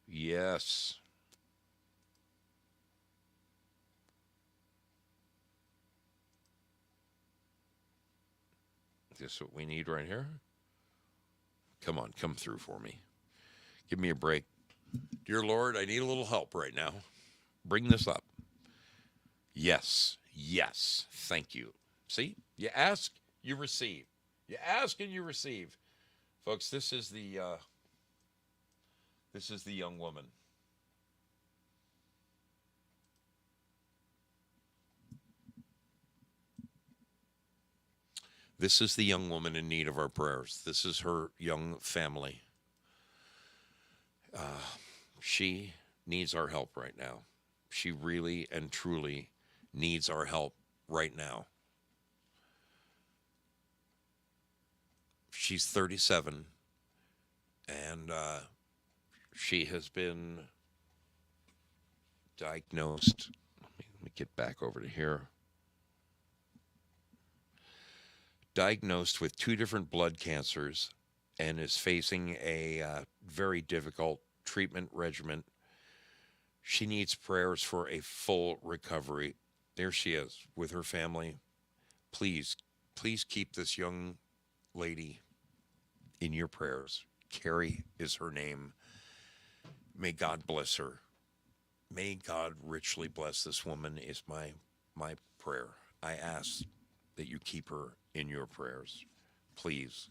Yes. Is this what we need right here? Come on, come through for me. Give me a break. Dear Lord, I need a little help right now. Bring this up. Yes. Thank you. See? You ask, you receive. You ask and you receive. Folks, this is the young woman. This is the young woman in need of our prayers. This is her young family. She needs our help right now. She really and truly needs our help right now. She's 37, and she has been diagnosed. Let me get back over to here. Diagnosed with 2 different blood cancers and is facing a very difficult treatment regimen. She needs prayers for a full recovery. There she is with her family. Please keep this young lady in your prayers. Carrie is her name. May God bless her. May God richly bless this woman is my prayer. I ask that you keep her in your prayers, please.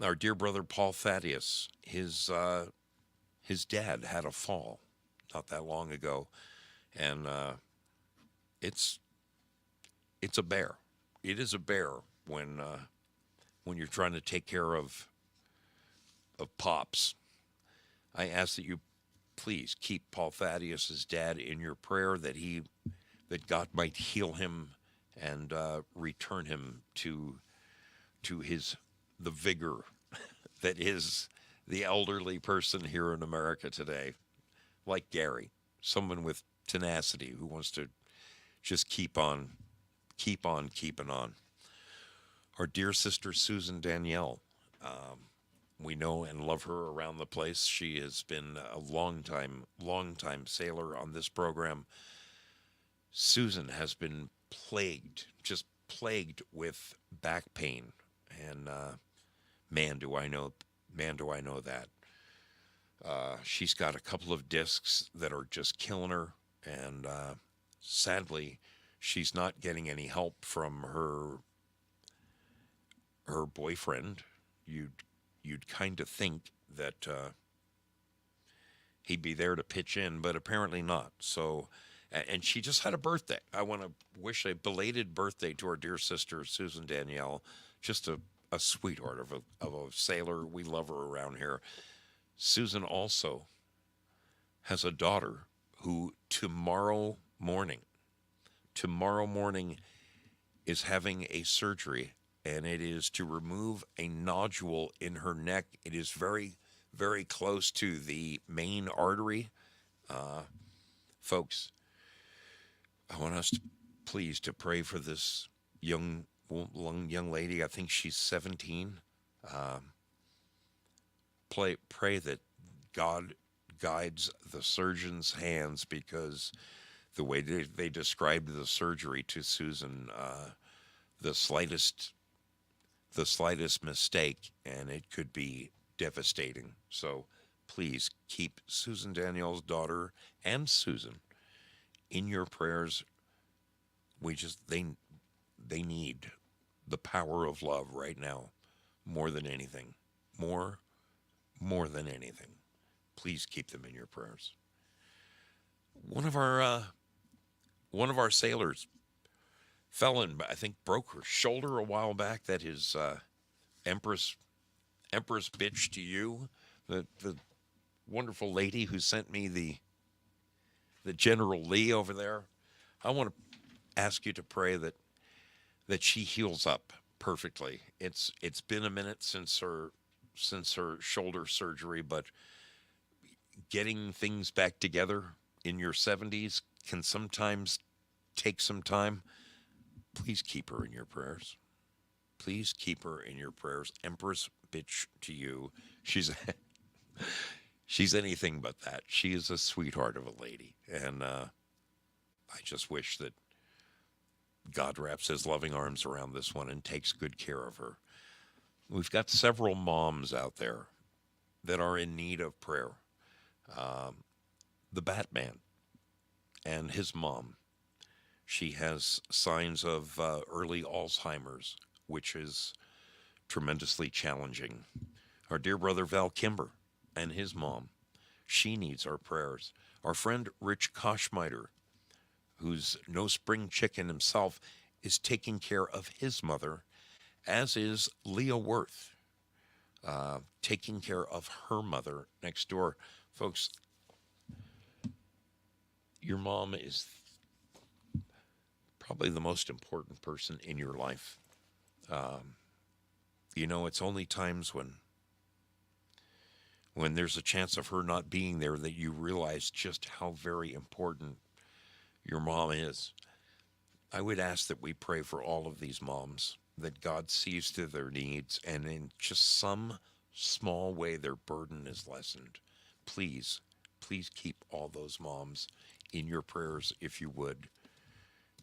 Our dear brother Paul Thaddeus, his dad had a fall not that long ago, and it's a bear. It is a bear when you're trying to take care of Pops. I ask that you please keep Paul Thaddeus's dad in your prayer, that God might heal him and return him to the vigor that is the elderly person here in America today, like Gary, someone with tenacity who wants to just keep on keeping on. Our dear sister Susan Danielle, We know and love her around the place. She has been a long time sailor on this program. Susan has been plagued, just plagued with back pain, and man, do I know, man, do I know that. She's got a couple of discs that are just killing her, and sadly, she's not getting any help from her boyfriend. You'd kind of think that he'd be there to pitch in, but apparently not. So, and she just had a birthday. I want to wish a belated birthday to our dear sister Susan Danielle. Just a sweetheart of a sailor. We love her around here. Susan also has a daughter who tomorrow morning is having a surgery, and it is to remove a nodule in her neck. It is very, very close to the main artery. Folks, I want us to please to pray for this young lady. I think she's 17. Pray that God guides the surgeon's hands, because the way they described the surgery to Susan, the slightest mistake and it could be devastating. So please keep Susan Danielle's daughter and Susan in your prayers. They need the power of love right now more than anything. More than anything. Please keep them in your prayers. One of our sailors fell and I think broke her shoulder a while back. That is Empress bitch to you, the wonderful lady who sent me the General Lee over there. I want to ask you to pray that she heals up perfectly. It's been a minute since her shoulder surgery, but getting things back together in your 70s can sometimes take some time. Please keep her in your prayers. Please keep her in your prayers. Empress bitch to you. She's anything but that. She is a sweetheart of a lady, and I just wish that God wraps his loving arms around this one and takes good care of her. We've got several moms out there that are in need of prayer. The Batman and his mom. She has signs of early Alzheimer's, which is tremendously challenging. Our dear brother Val Kimber and his mom. She needs our prayers. Our friend Rich Koschmeider, who's no spring chicken himself, is taking care of his mother, as is Leah Worth, taking care of her mother next door. Folks, your mom is probably the most important person in your life. It's only times when there's a chance of her not being there that you realize just how very important your mom is. I would ask that we pray for all of these moms, that God sees to their needs, and in just some small way their burden is lessened. Please keep all those moms in your prayers if you would.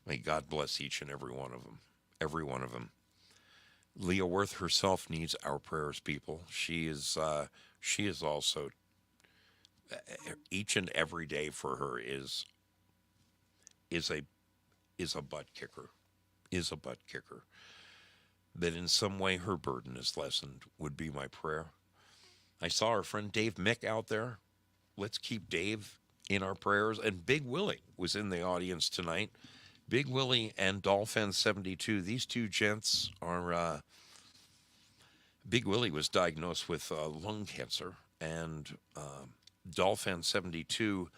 May God bless each and every one of them. Every one of them. Leah Worth herself needs our prayers, people. She is also, each and every day for her is a butt kicker. Is a butt kicker. That in some way her burden is lessened would be my prayer. I saw our friend Dave Mick out there. Let's keep Dave in our prayers. And Big Willie was in the audience tonight. Big Willie and Dolphin 72, these two gents are, Big Willie was diagnosed with lung cancer, and Dolphin 72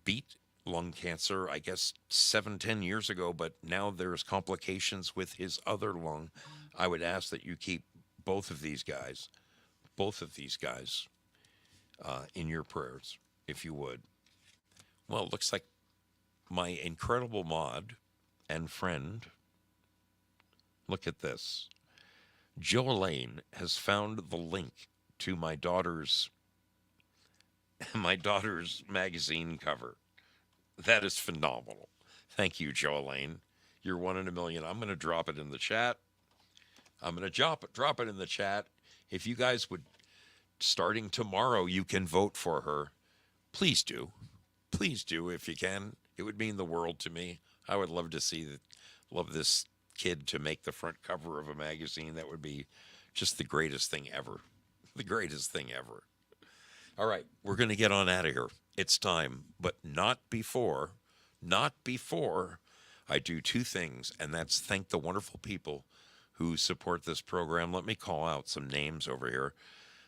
beat lung cancer, I guess, 7-10 years ago, but now there's complications with his other lung. I would ask that you keep both of these guys, in your prayers, if you would. Well, it looks like my incredible mod and friend, look at this. Joe Elaine has found the link to my daughter's magazine cover. That is phenomenal. Thank you, Joe Elaine. You're one in a million. I'm going to drop it in the chat. I'm going to drop it in the chat. If you guys would, starting tomorrow, you can vote for her. Please do. Please do if you can. It would mean the world to me. I would love to see love this kid to make the front cover of a magazine. That would be just the greatest thing ever. The greatest thing ever. All right, we're going to get on out of here. It's time, but not before I do two things, and that's thank the wonderful people who support this program. Let me call out some names over here.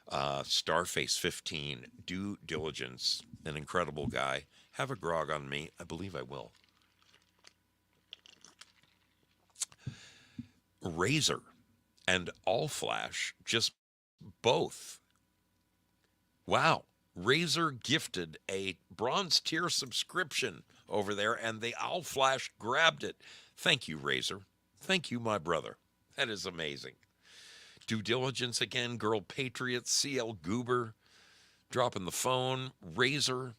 Starface 15, Due Diligence, an incredible guy. Have a grog on me. I believe I will. Razor and All Flash, just both. Wow. Razor gifted a bronze tier subscription over there, and the All Flash grabbed it. Thank you, Razor. Thank you, my brother. That is amazing. Due Diligence again, Girl Patriot, CL Goober, dropping the phone, Razor,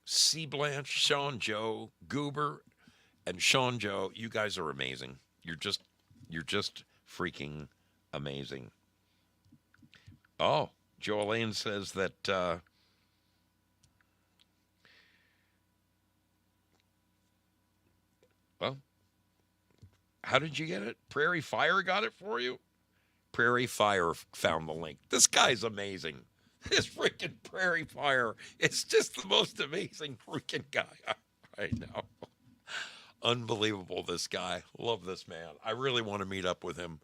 C Blanche, Sean Joe, Goober, and Sean Joe. You guys are amazing. You're just freaking amazing. Oh, Joelaine says that well, how did you get it? Prairie Fire got it for you? Prairie Fire found the link. This guy's amazing. This freaking Prairie Fire. It's just the most amazing freaking guy. I know. Unbelievable, this guy. Love this man. I really want to meet up with him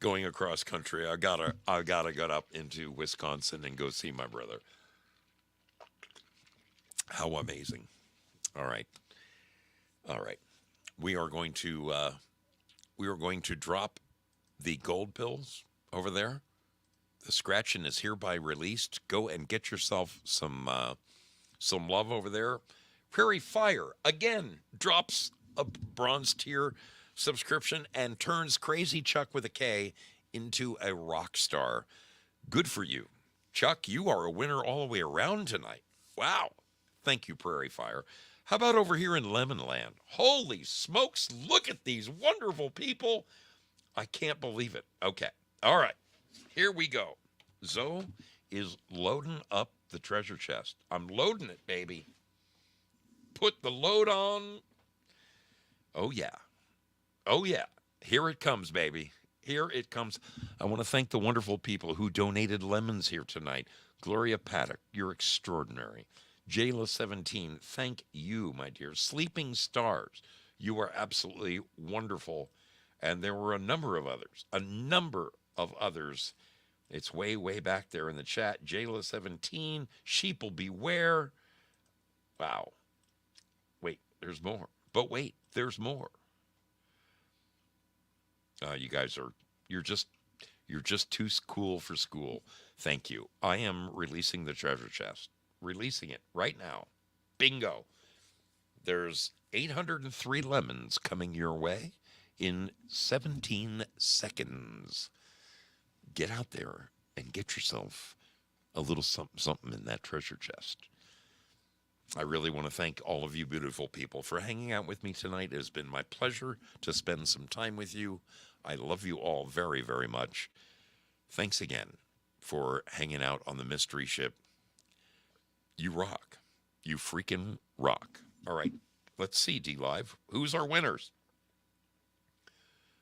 going across country. I gotta get up into Wisconsin and go see my brother. How amazing. All right. We are going to drop the gold pills over there. The scratching is hereby released. Go and get yourself some love over there. Prairie Fire again drops a bronze tier subscription and turns Crazy Chuck with a K into a rock star. Good for you, Chuck. You are a winner all the way around tonight. Wow. Thank you, Prairie Fire. How about over here in Lemonland? Holy smokes, look at these wonderful people. I can't believe it. Okay. All right. Here we go. Zoe is loading up the treasure chest. I'm loading it, baby. Put the load on. Oh, yeah. Oh, yeah. Here it comes, baby. Here it comes. I want to thank the wonderful people who donated lemons here tonight. Gloria Paddock, you're extraordinary. Jayla17, thank you, my dear. Sleeping Stars, you are absolutely wonderful. And there were a number of others. It's way, way back there in the chat. Jayla17, Sheeple Beware. Wow. Wait, there's more. But wait, there's more. You guys you're just too cool for school. Thank you. I am releasing the treasure chest. Releasing it right now. Bingo. There's 803 lemons coming your way in 17 seconds. Get out there and get yourself a little something in that treasure chest. I really want to thank all of you beautiful people for hanging out with me tonight. It has been my pleasure to spend some time with you. I love you all very, very much. Thanks again for hanging out on the mystery ship. You rock. You freaking rock. All right, let's see, D-Live. Who's our winners?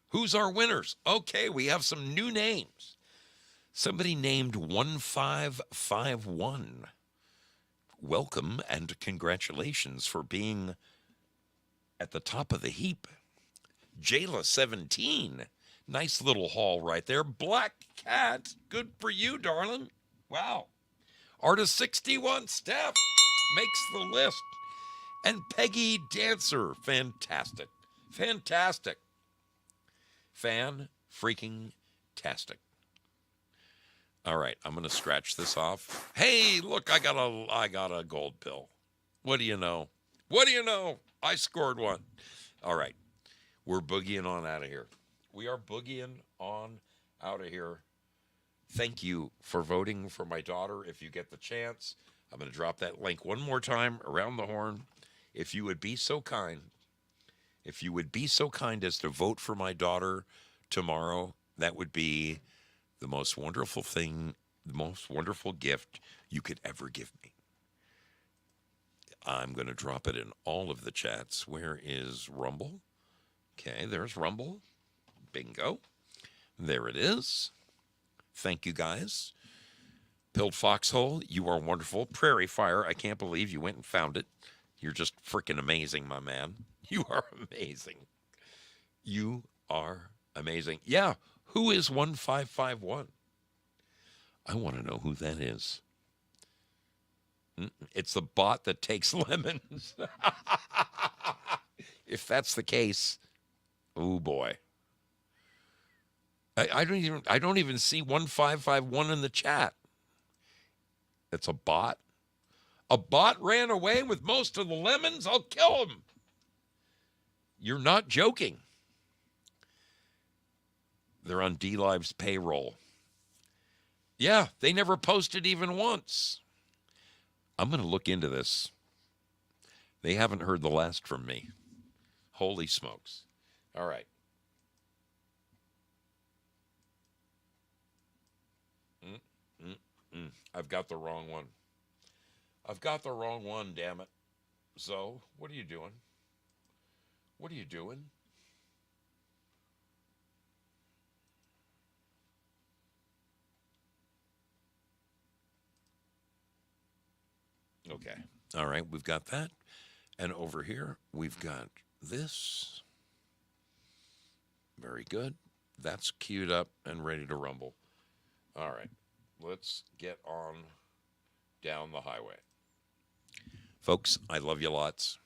Who's our winners? Okay, we have some new names. Somebody named 1551. Welcome and congratulations for being at the top of the heap. Jayla17. Nice little haul right there. Black Cat. Good for you, darling. Wow. Artist 61, Steph, makes the list. And Peggy Dancer. Fantastic. Fantastic. Fan-freaking-tastic. All right, I'm going to scratch this off. Hey, look, I got a gold pill. What do you know? What do you know? I scored one. All right, we're boogieing on out of here. We are boogieing on out of here. Thank you for voting for my daughter. If you get the chance, I'm going to drop that link one more time around the horn. If you would be so kind, as to vote for my daughter tomorrow, that would be the most wonderful thing, the most wonderful gift you could ever give me. I'm going to drop it in all of the chats. Where is Rumble? Okay, there's Rumble. Bingo. There it is. Thank you, guys. Pilled Foxhole, you are wonderful. Prairie Fire, I can't believe you went and found it. You're just freaking amazing, my man. You are amazing. You are amazing. Yeah, who is 1551? I want to know who that is. It's the bot that takes lemons. If that's the case, oh boy. I don't even see 1551 in the chat. It's a bot. A bot ran away with most of the lemons? I'll kill him. You're not joking. They're on D-Live's payroll. Yeah, they never posted even once. I'm going to look into this. They haven't heard the last from me. Holy smokes. All right. I've got the wrong one. I've got the wrong one, damn it. So, what are you doing? What are you doing? Okay. All right, we've got that. And over here, we've got this. Very good. That's queued up and ready to rumble. All right. Let's get on down the highway. Folks, I love you lots.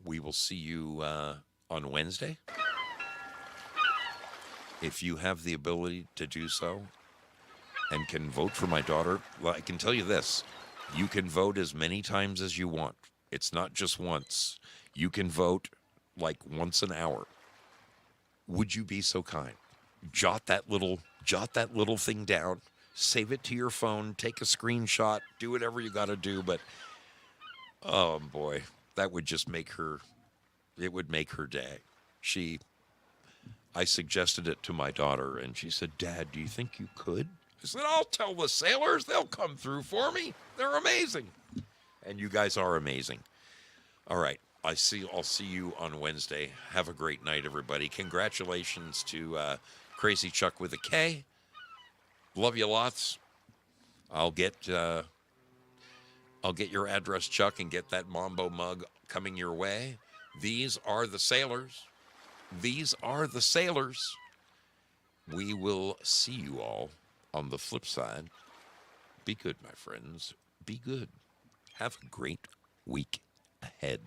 We will see you on Wednesday. If you have the ability to do so and can vote for my daughter, well, I can tell you this. You can vote as many times as you want. It's not just once. You can vote like once an hour. Would you be so kind? Jot that little thing down. Save it to your phone. Take a screenshot. Do whatever you got to do. But, oh, boy, that would just make her, it would make her day. I suggested it to my daughter, and she said, Dad, do you think you could? I said, I'll tell the sailors. They'll come through for me. They're amazing. And you guys are amazing. All right. I'll see you on Wednesday. Have a great night, everybody. Congratulations to Crazy Chuck with a K. Love you lots. I'll get your address, Chuck, and get that Mambo mug coming your way. These are the sailors. These are the sailors. We will see you all on the flip side. Be good, my friends. Be good. Have a great week ahead.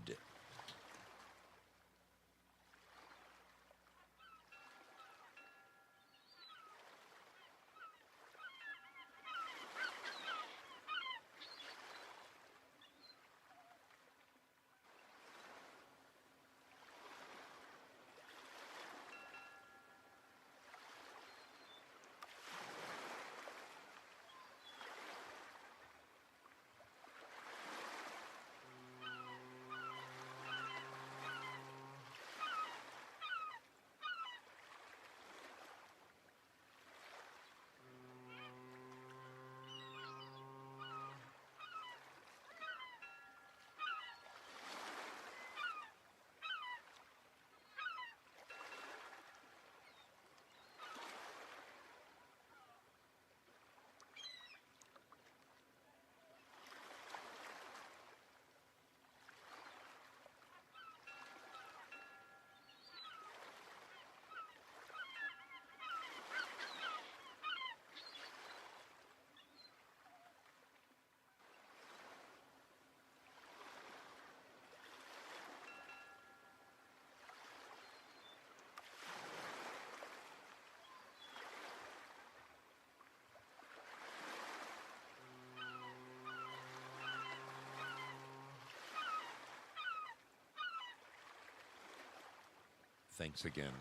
Thanks again.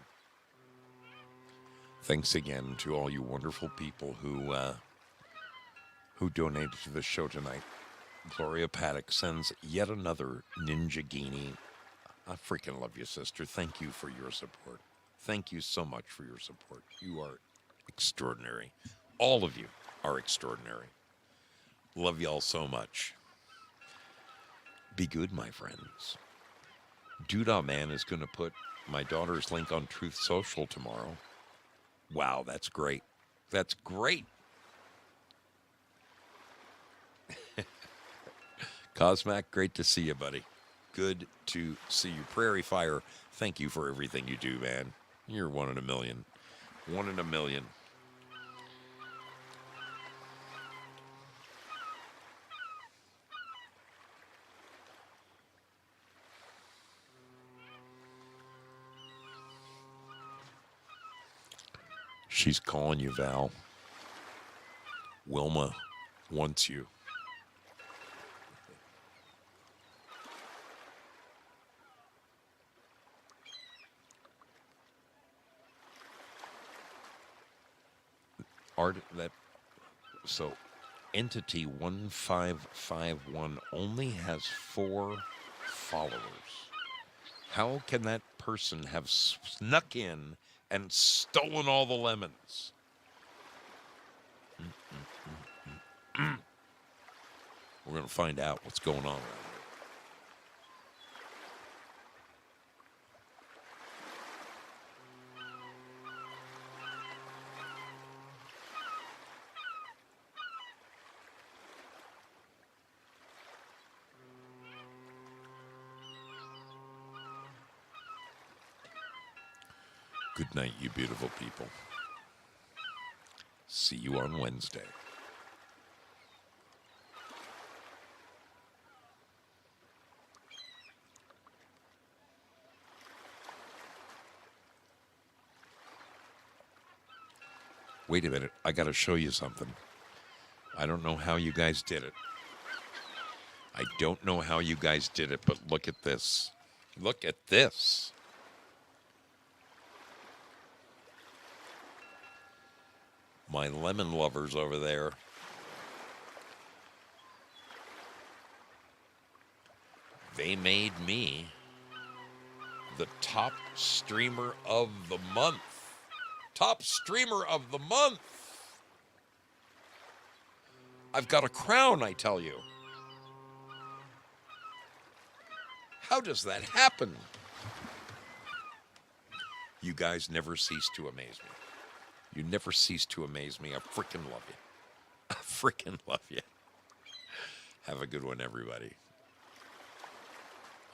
Thanks again to all you wonderful people who donated to the show tonight. Gloria Paddock sends yet another Ninja Genie. I freaking love you, sister. Thank you for your support. Thank you so much for your support. You are extraordinary. All of you are extraordinary. Love y'all so much. Be good, my friends. Doodah Man is going to put my daughter's link on Truth Social tomorrow. Wow, that's great. That's great. Cosmac, great to see you, buddy. Good to see you. Prairie Fire, thank you for everything you do, man. You're one in a million. One in a million. She's calling you, Val. Wilma wants you. So entity 1551 only has 4 followers. How can that person have snuck in and stolen all the lemons? We're going to find out what's going on around here. Good night, you beautiful people. See you on Wednesday. Wait a minute, I got to show you something. I don't know how you guys did it. I don't know how you guys did it, but look at this. Look at this. My lemon lovers over there. They made me the top streamer of the month. Top streamer of the month. I've got a crown, I tell you. How does that happen? You guys never cease to amaze me. You never cease to amaze me. I freaking love you. I freaking love you. Have a good one, everybody.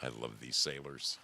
I love these sailors.